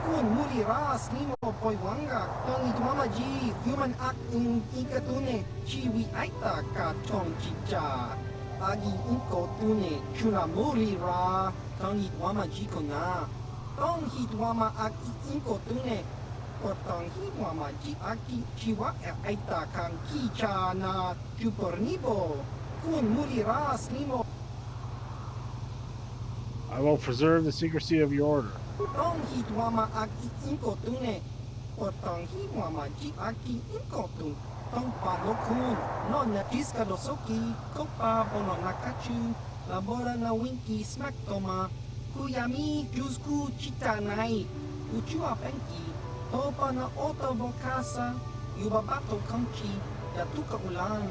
Kun muri ras nimo poiwanga. Tongi mama ji human act in ikatune. Chiwi aita ka chong chicha. Agi inko tune chuna muri ra. Tongi mama ji kona. Tong hit wama aki inko tune. Potong hit wama ji aki chiwak aita kang kicha na chupornibo. Kun muri ras nimo. I will preserve the secrecy of your order. Tong hit wama aki inko tune. Potong hit wama ji aki inko tune. Tong pano kun. No na jiska dosoki. Kopa bono nakachu. Labora na winki smack toma. Kuyami jusku chitanai. Uchua penki. Topa na oto bokasa. Yubabato kanchi. Yatuka ulan.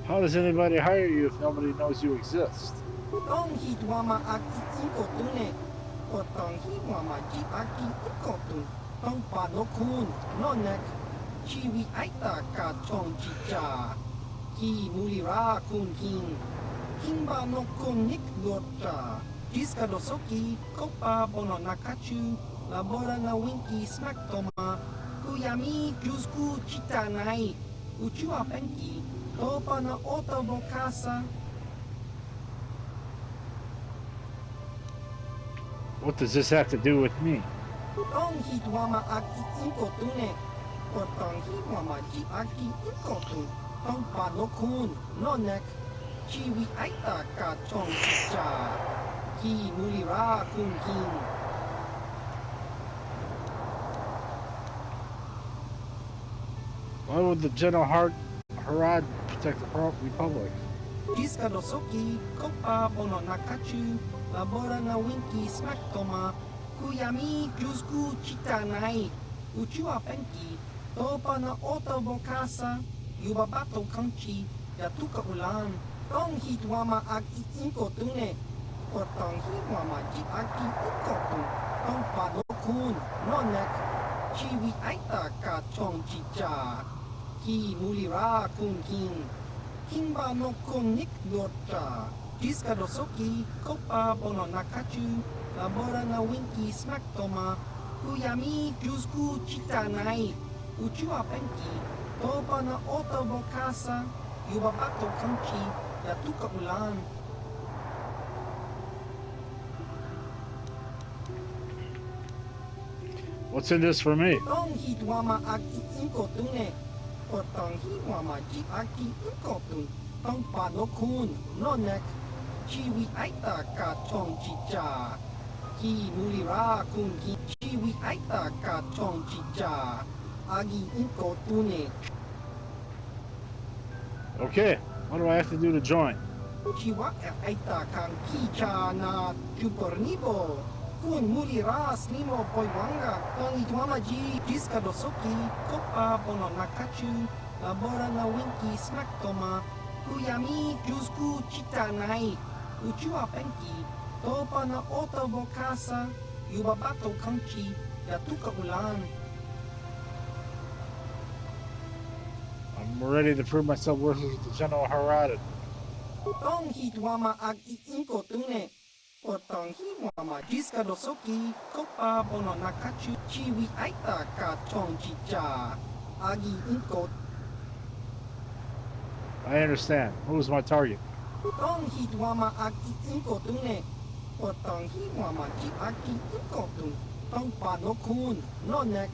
How does anybody hire you if nobody knows you exist? Tong hit wama aki inko tune. Potong hit wama ji aki inko tune. Tong pano kun. No nek. Chiwi aita ka chong chicha. Ki mulira kun king. Kimba no kun nik lota. Jiska dosoki. Kopa bono nakachu. Labora na winki smack toma. Kuyami jusku chitanai. Uchua penki. Topa na oto bokasa. What does this have to do with me? Tong hit wama aki inko tune. Potong hit wama ji aki inko tune. Tong pano kun. No nek. Chiwi aita ka chong chicha. Ki mulira kun king. Why would the General Harad protect the Republic? Jiska dosoki. Kopa bono nakachu. Labora na winki smack toma. Kuyami jusku chitanai. Uchua penki. Topa na oto bokasa. Yubabato kanchi. Yatuka ulan. Tong hit wama aki inko tune. Potong hit wama ji aki inko tune. Tong pano kun. No nek. Chiwi aita ka chong chicha. Ki mulira kun king. Kimba no kun nik lota. Jiska dosoki. Kopa bono nakachu. Labora na winki smack toma. Kuyami jusku chitanai. Uchua penki. Topa na oto bokasa. Yubabato kanchi. Yatuka ulan. What's in this for me? Tong hit wama aki inko tune. Potong hit wama ji aki inko tune. Tong pano kun. No nek. Chiwi aita ka chong chicha. Ki mulira kun ki. Chiwi aita ka chong chicha. Agi inko tune. Okay, what do I have to do to join? Chiwa aita kang kicha na chupornibo. Kun muliras nimo poiwanga. Tong itwama ji jiska dosoki. Kopa bono nakachu. Labora na winki smack toma. Kuyami jusku chitanai. Uchua penki. Topa na oto bokasa. Yubabato kanchi. Yatuka ulan. I'm ready to prove myself worthless with the General Harad. Tong hit wama aki inko tune. Potong hit wama jiska dosoki. Kopa bono nakachu. Chiwi aita ka chong chicha. Agi inko. I understand. Who's my target? Tong hit wama aki inko tune. Potong hit wama ji aki inko tune. Tong pano kun. No nek.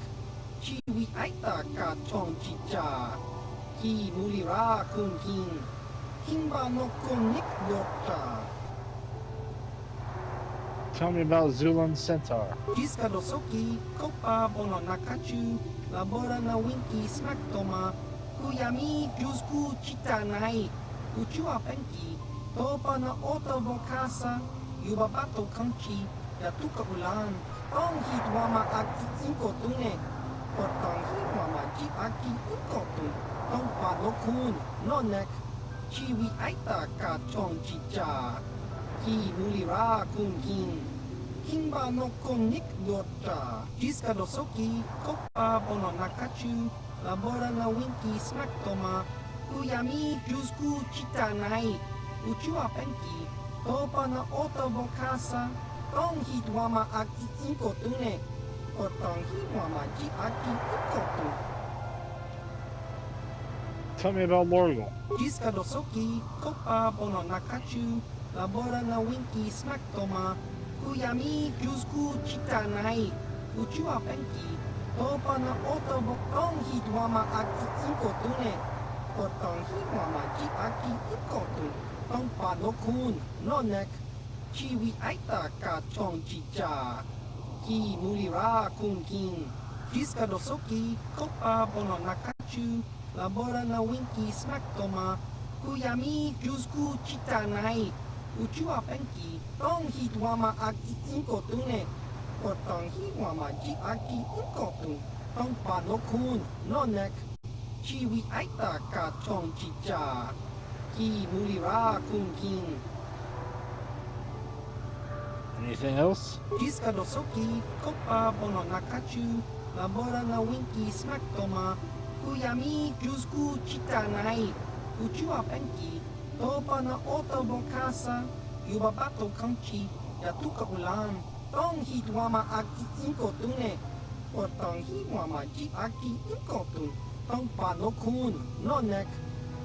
Chiwi aita ka chong chicha. Ki mulira kun king. Kimba no kun nik lota. Tell me about Zulan Centaur. Jiska dosoki. Kopa bono nakachu. Labora na winki smack toma. Kuyami jusku chitanai. Uchua penki. Topa na oto bokasa. Yubabato kanchi. Yatuka ulan. Tong hit wama aki inko tune. Potong hit wama ji aki inko tune. Tong pano kun. No nek. Chiwi aita ka chong chicha. Ki mulira kun king. Kimba no kun nik lota. Jiska dosoki. Kopa bono nakachu. Labora na winki smack toma. Kuyami Jusku Chitanai, Uchua Penki, Topana Otobokasa, Tong Hitwama Aki Inkotune, Kotong Hitwama Ji Aki Inkotu. Tell me about Lorgal. Jiska Dosoki, Kopa Bono Nakachu, Labora na Winki Smaktoma, Kuyami Jusku Chitanai, Uchua Penki, Topa na Otobo Tong Hitwama Aki Inkotune, Kotong Hitwama Ji Aki Inkotu, Tong Panokun, Nonek, Chiwi Aita Ka Chong Chicha, Ki Mulira Kun King, Jiska Dosoki, Kopa Bono Nakachu, Labora na Winki Smaktoma, Kuyami Jusku Chitanai, Uchua Penki, Tong Hitwama Aki Inkotune, Kotong Hitwama Ji Aki Inkotu, Tong Panokun, Nonek, Chiwi Aita Ka Chong Chicha, Ki Mulira Kun King. Anything else? Jiska Dosoki, Kopa Bono Nakachu, Labora na Winki Smaktoma, Kuyami Jusku Chitanai, Uchua Penki, Topa na Otobokasa, Yubabato Kanchi, Yatuka Ulam, Tong Hitwama Aki Inkotune, Kotong Hitwama Ji Aki Inkotun, Tong Panokun, Nonek,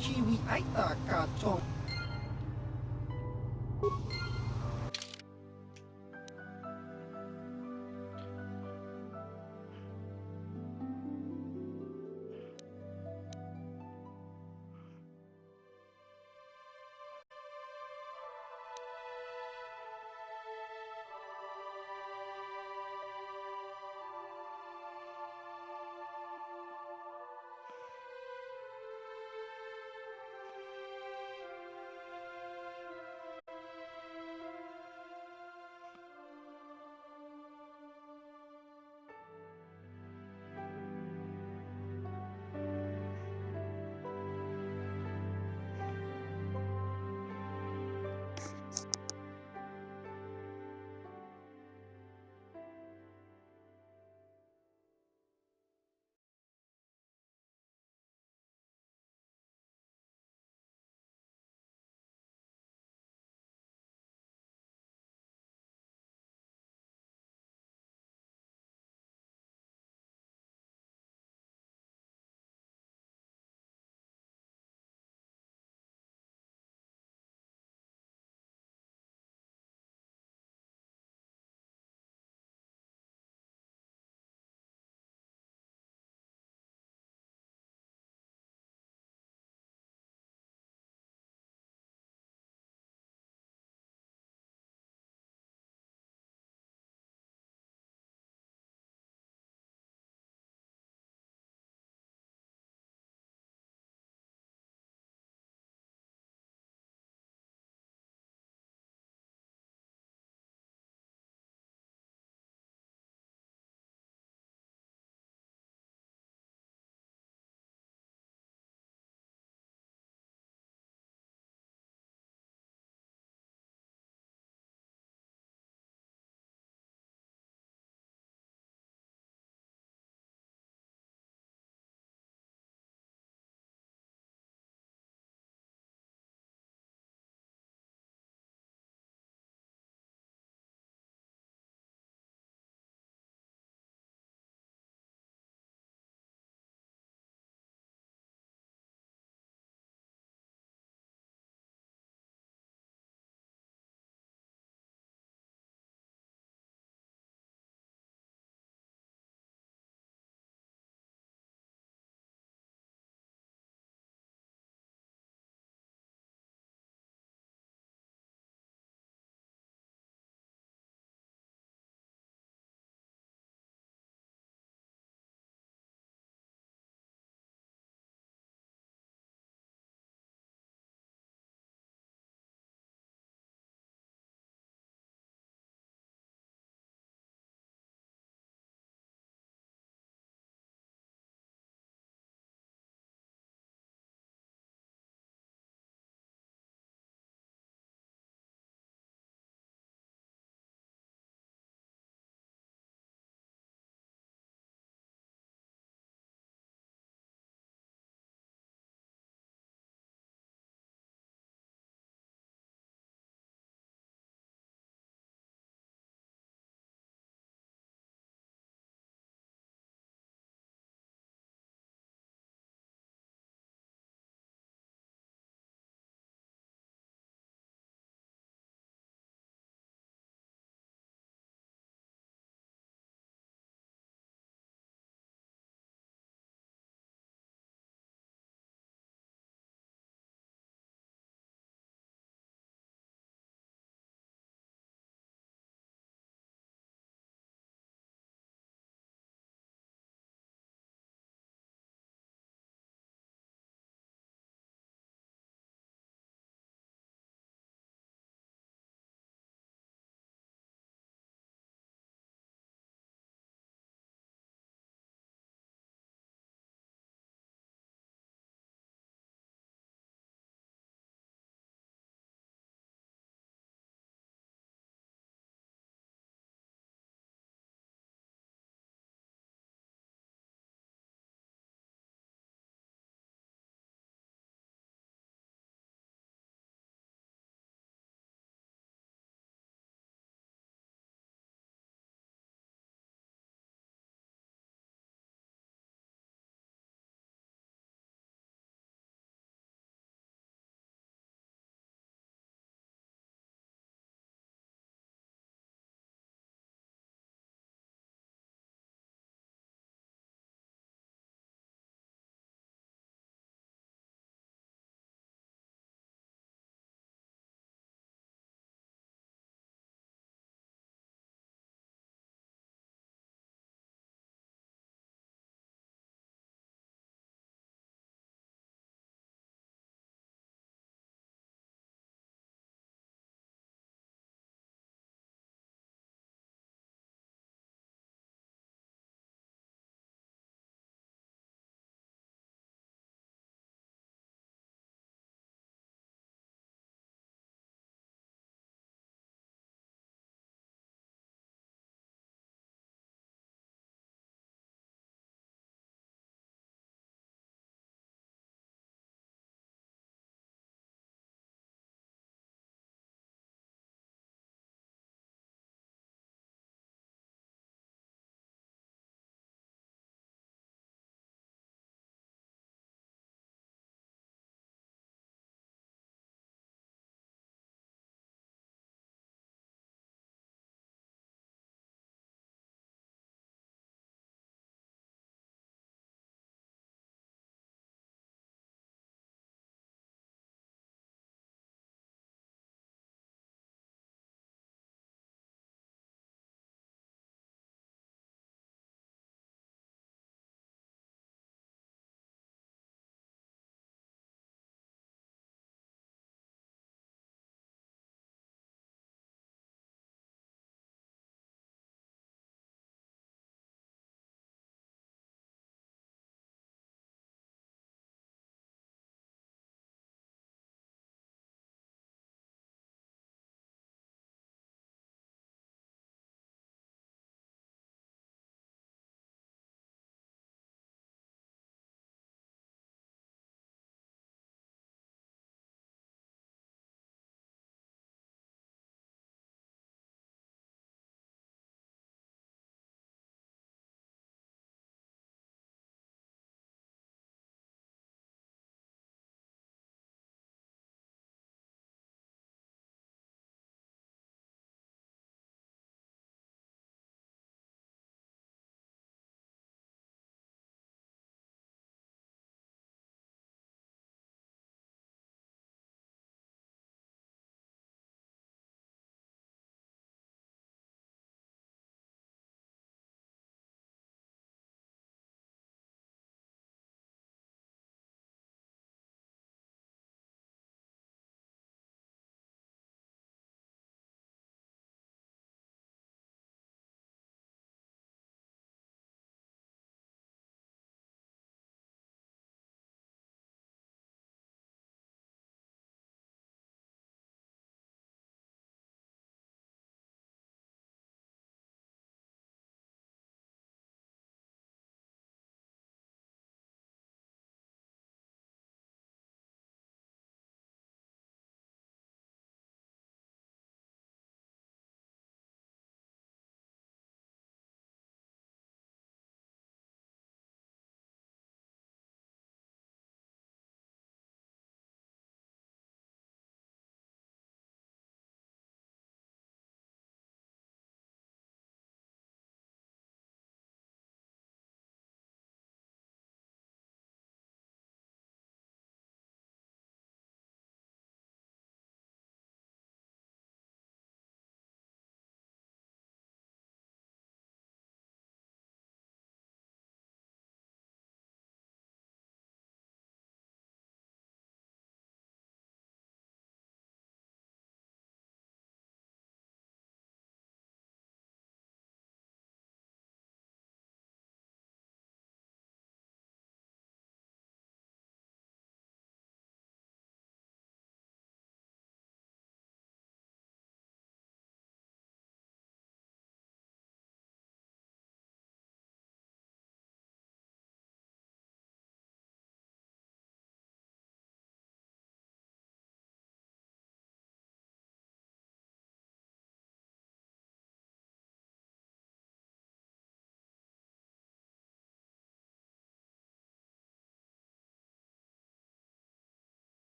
Chiwi Aita Ka Chong.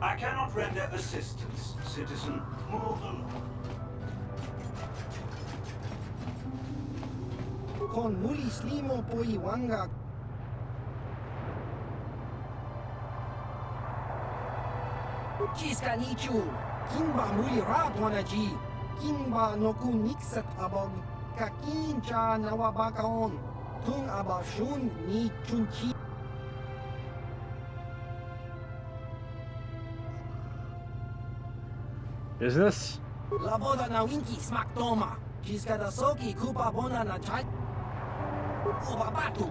I cannot render assistance, citizen. Move along. Con mulis limo poiwanga. Chiska nichu. Kimba muli ratwanaji. Kimba noku nixat abog. Kakin cha nawabakaon. Tung abashun ni chunchi. Business? Laboda na winki smak toma. Chiska da soki kupa bona na chai. Uba batu.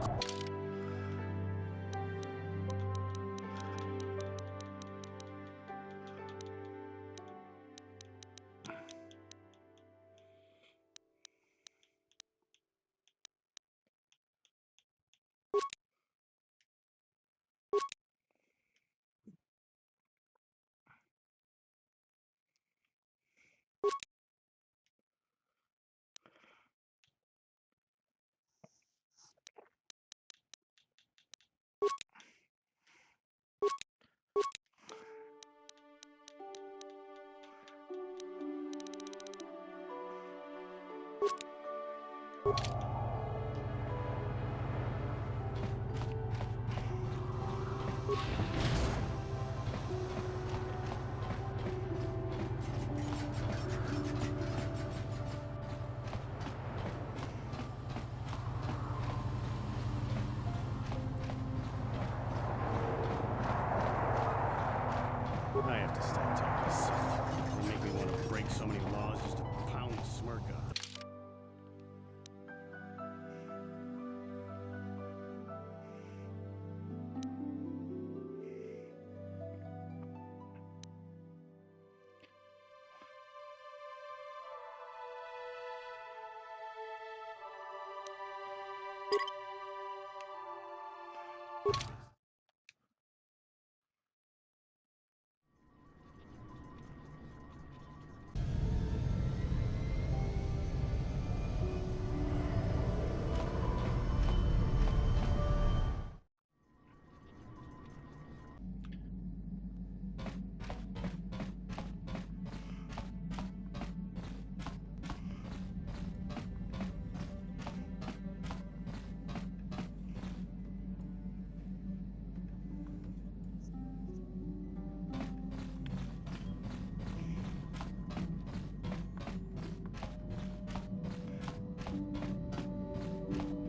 I have to stop talking to Sith. They make me want to break so many laws just to pound the smirk up.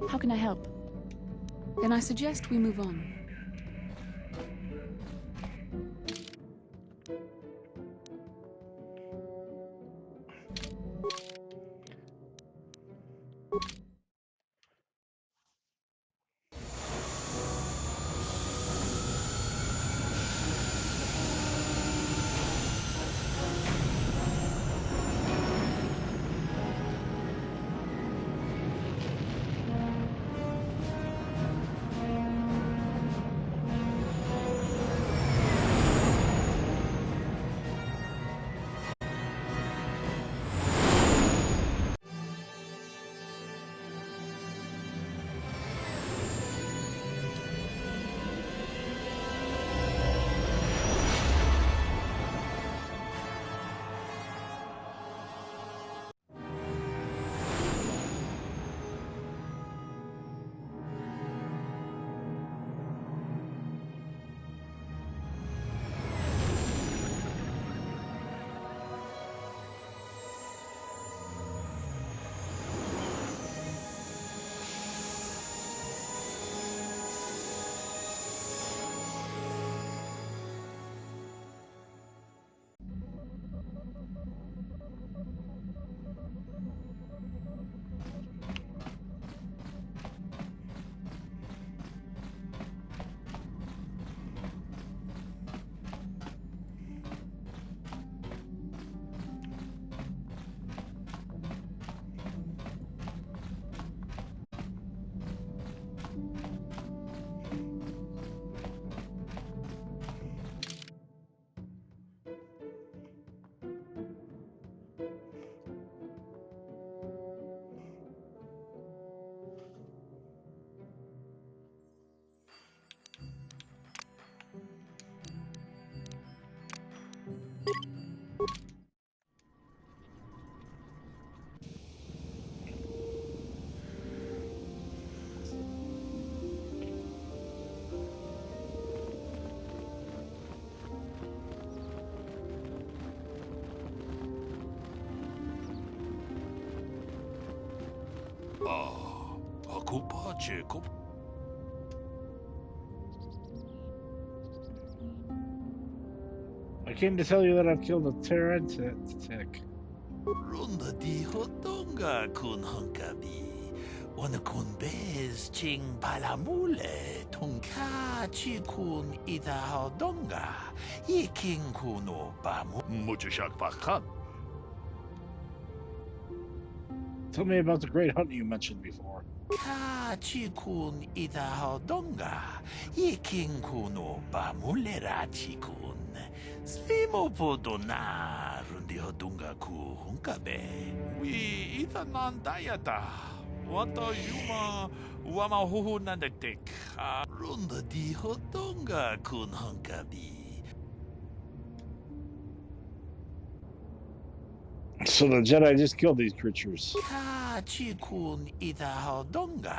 How can I help? Then I suggest we move on. Akupa Jacob. I came to tell you that I've killed a Terrantic. Runda di hotonga kun hunkabi. Wana kun bez ching palamule. Tonka chi kun ida hodonga. Yiking kuno bamu. Muchashak bakhan. Tell me about the great hunt you mentioned before. Ka chi kun ida hodonga. Yiking kuno bamulera chi kun. Slimo podona rundi hodunga ku hunkabe. We ita nandayata. Wata yuma wama huhu nandektek. Runda di hodonga kun hunkabi. So the Jedi just killed these creatures. Ka chi kun ida hodonga.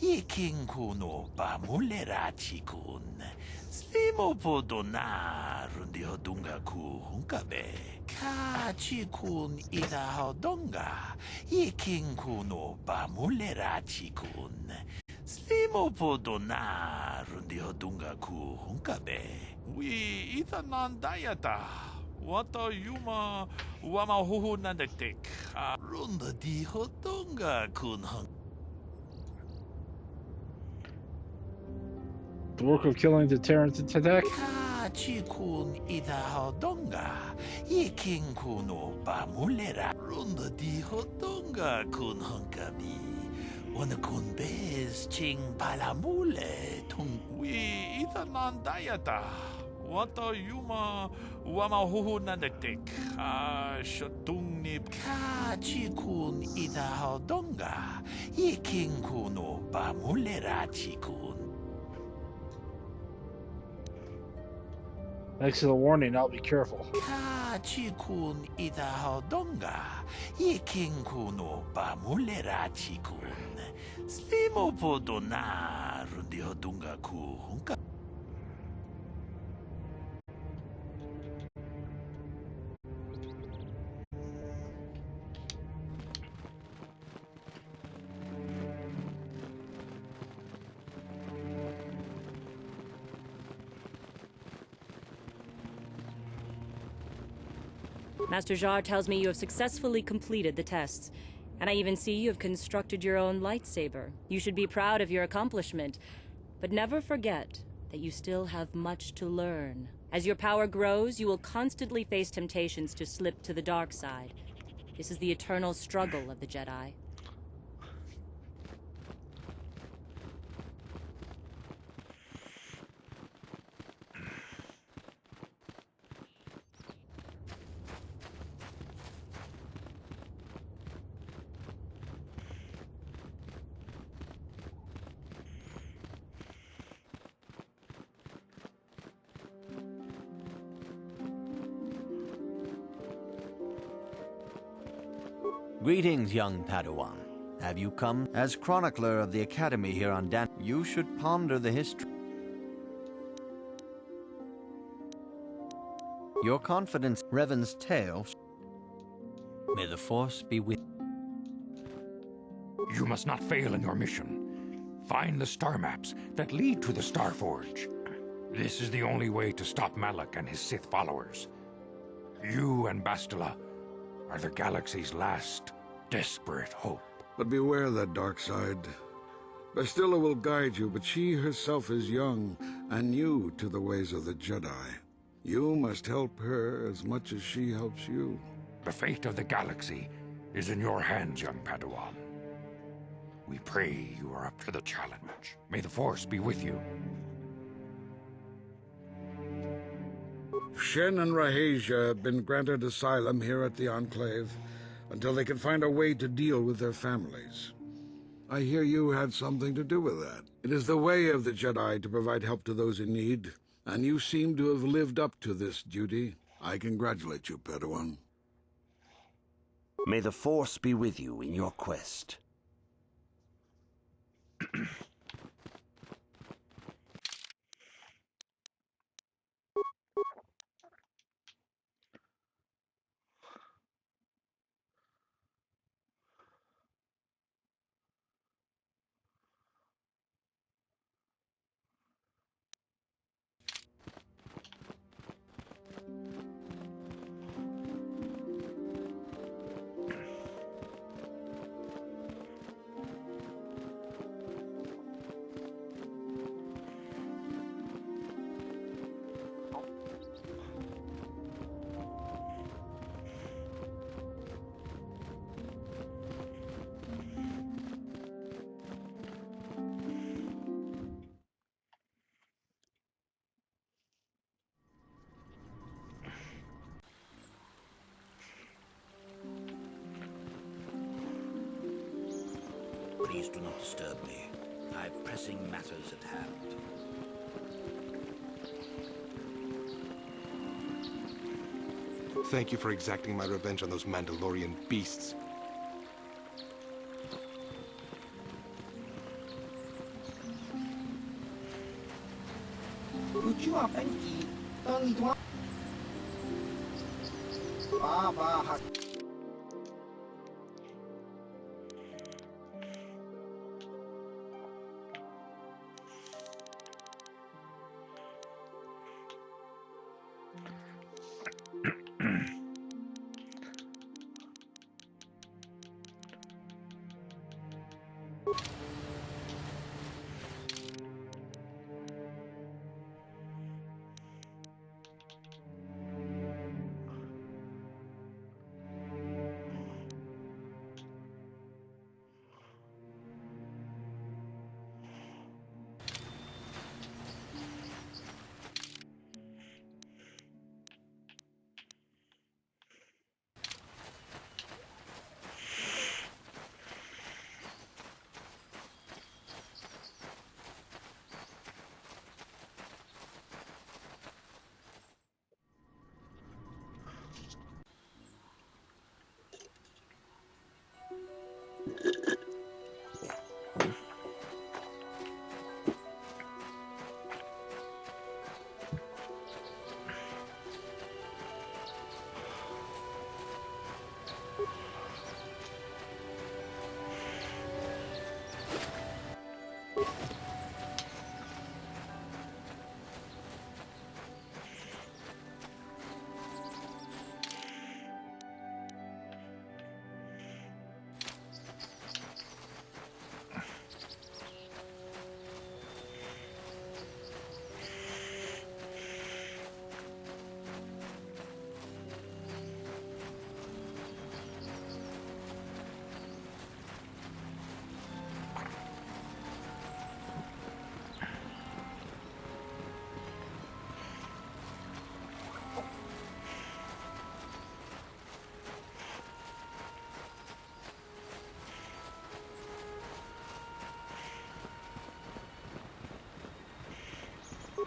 Yiking kuno bamulera chi kun. Slimo podona rundi hodunga ku hunkabe. Ka chi kun ida hodonga. Yiking kuno bamulera chi kun. Slimo podona rundi hodunga ku hunkabe. We ita nandayata. Wata yuma wama huhu nandektek. Runda di hodonga kun hung. The work of killing the Terrantic? Ka chi kun ida hodonga. Yiking kuno bamulera. Runda di hodonga kun hunkabi. Wana kun bez ching palamule. Tung we ita nandayata. Wata yuma wama huhu nandektek. Shatung nip. Ka chi kun ida hodonga. Yiking kuno bamulera chi kun. Thanks for the warning, I'll be careful. Ka chi kun ida hodonga. Yiking kuno bamulera chi kun. Slimo podona rundi hodunga ku hunka. Master Jar tells me you have successfully completed the tests. And I even see you have constructed your own lightsaber. You should be proud of your accomplishment. But never forget that you still have much to learn. As your power grows, you will constantly face temptations to slip to the dark side. This is the eternal struggle of the Jedi. Greetings, young Padawan. Have you come? As chronicler of the Academy here on Dan, you should ponder the history. Your confidence, Revan's tale. May the Force be with You must not fail in your mission. Find the star maps that lead to the Star Forge. This is the only way to stop Malak and his Sith followers. You and Bastila are the galaxy's last desperate hope. But beware that dark side. Bastila will guide you, but she herself is young and new to the ways of the Jedi. You must help her as much as she helps you. The fate of the galaxy is in your hands, young Padawan. We pray you are up to the challenge. May the Force be with you. Shen and Rahasia have been granted asylum here at the Enclave until they can find a way to deal with their families. I hear you had something to do with that. It is the way of the Jedi to provide help to those in need, and you seem to have lived up to this duty. I congratulate you, Padawan. May the Force be with you in your quest. Please do not disturb me. I have pressing matters at hand. Thank you for exacting my revenge on those Mandalorian beasts.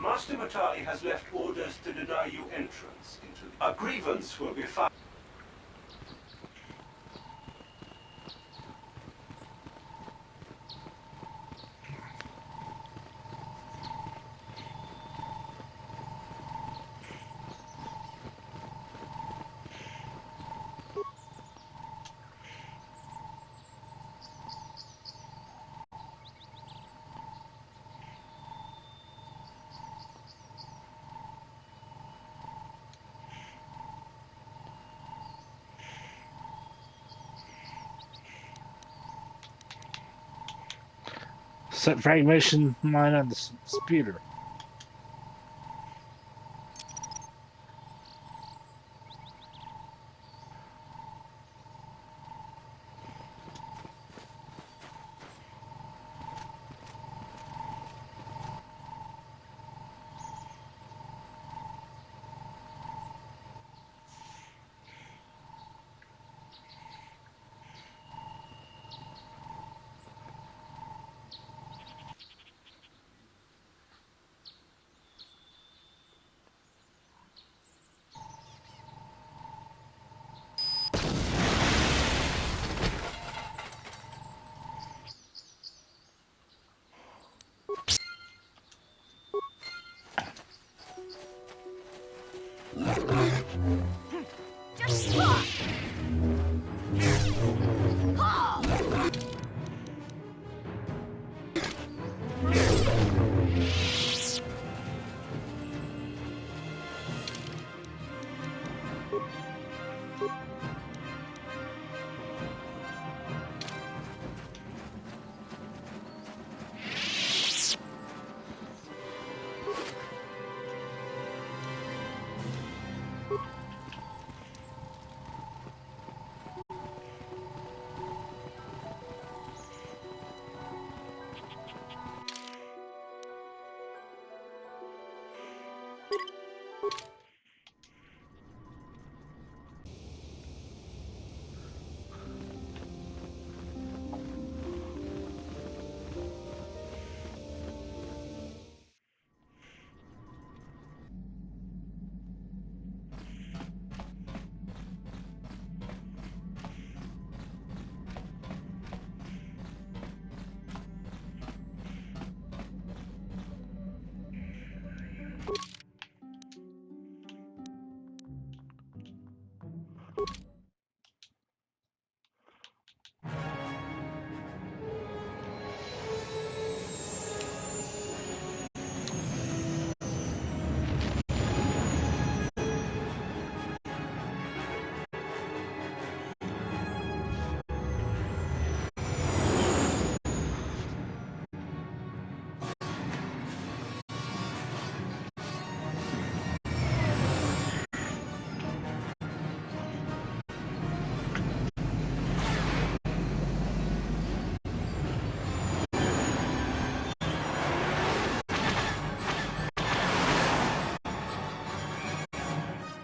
Master Matali has left orders to deny you entrance into a grievance will be filed. Set fragmentation mine on the speeder.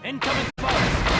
Incoming fire!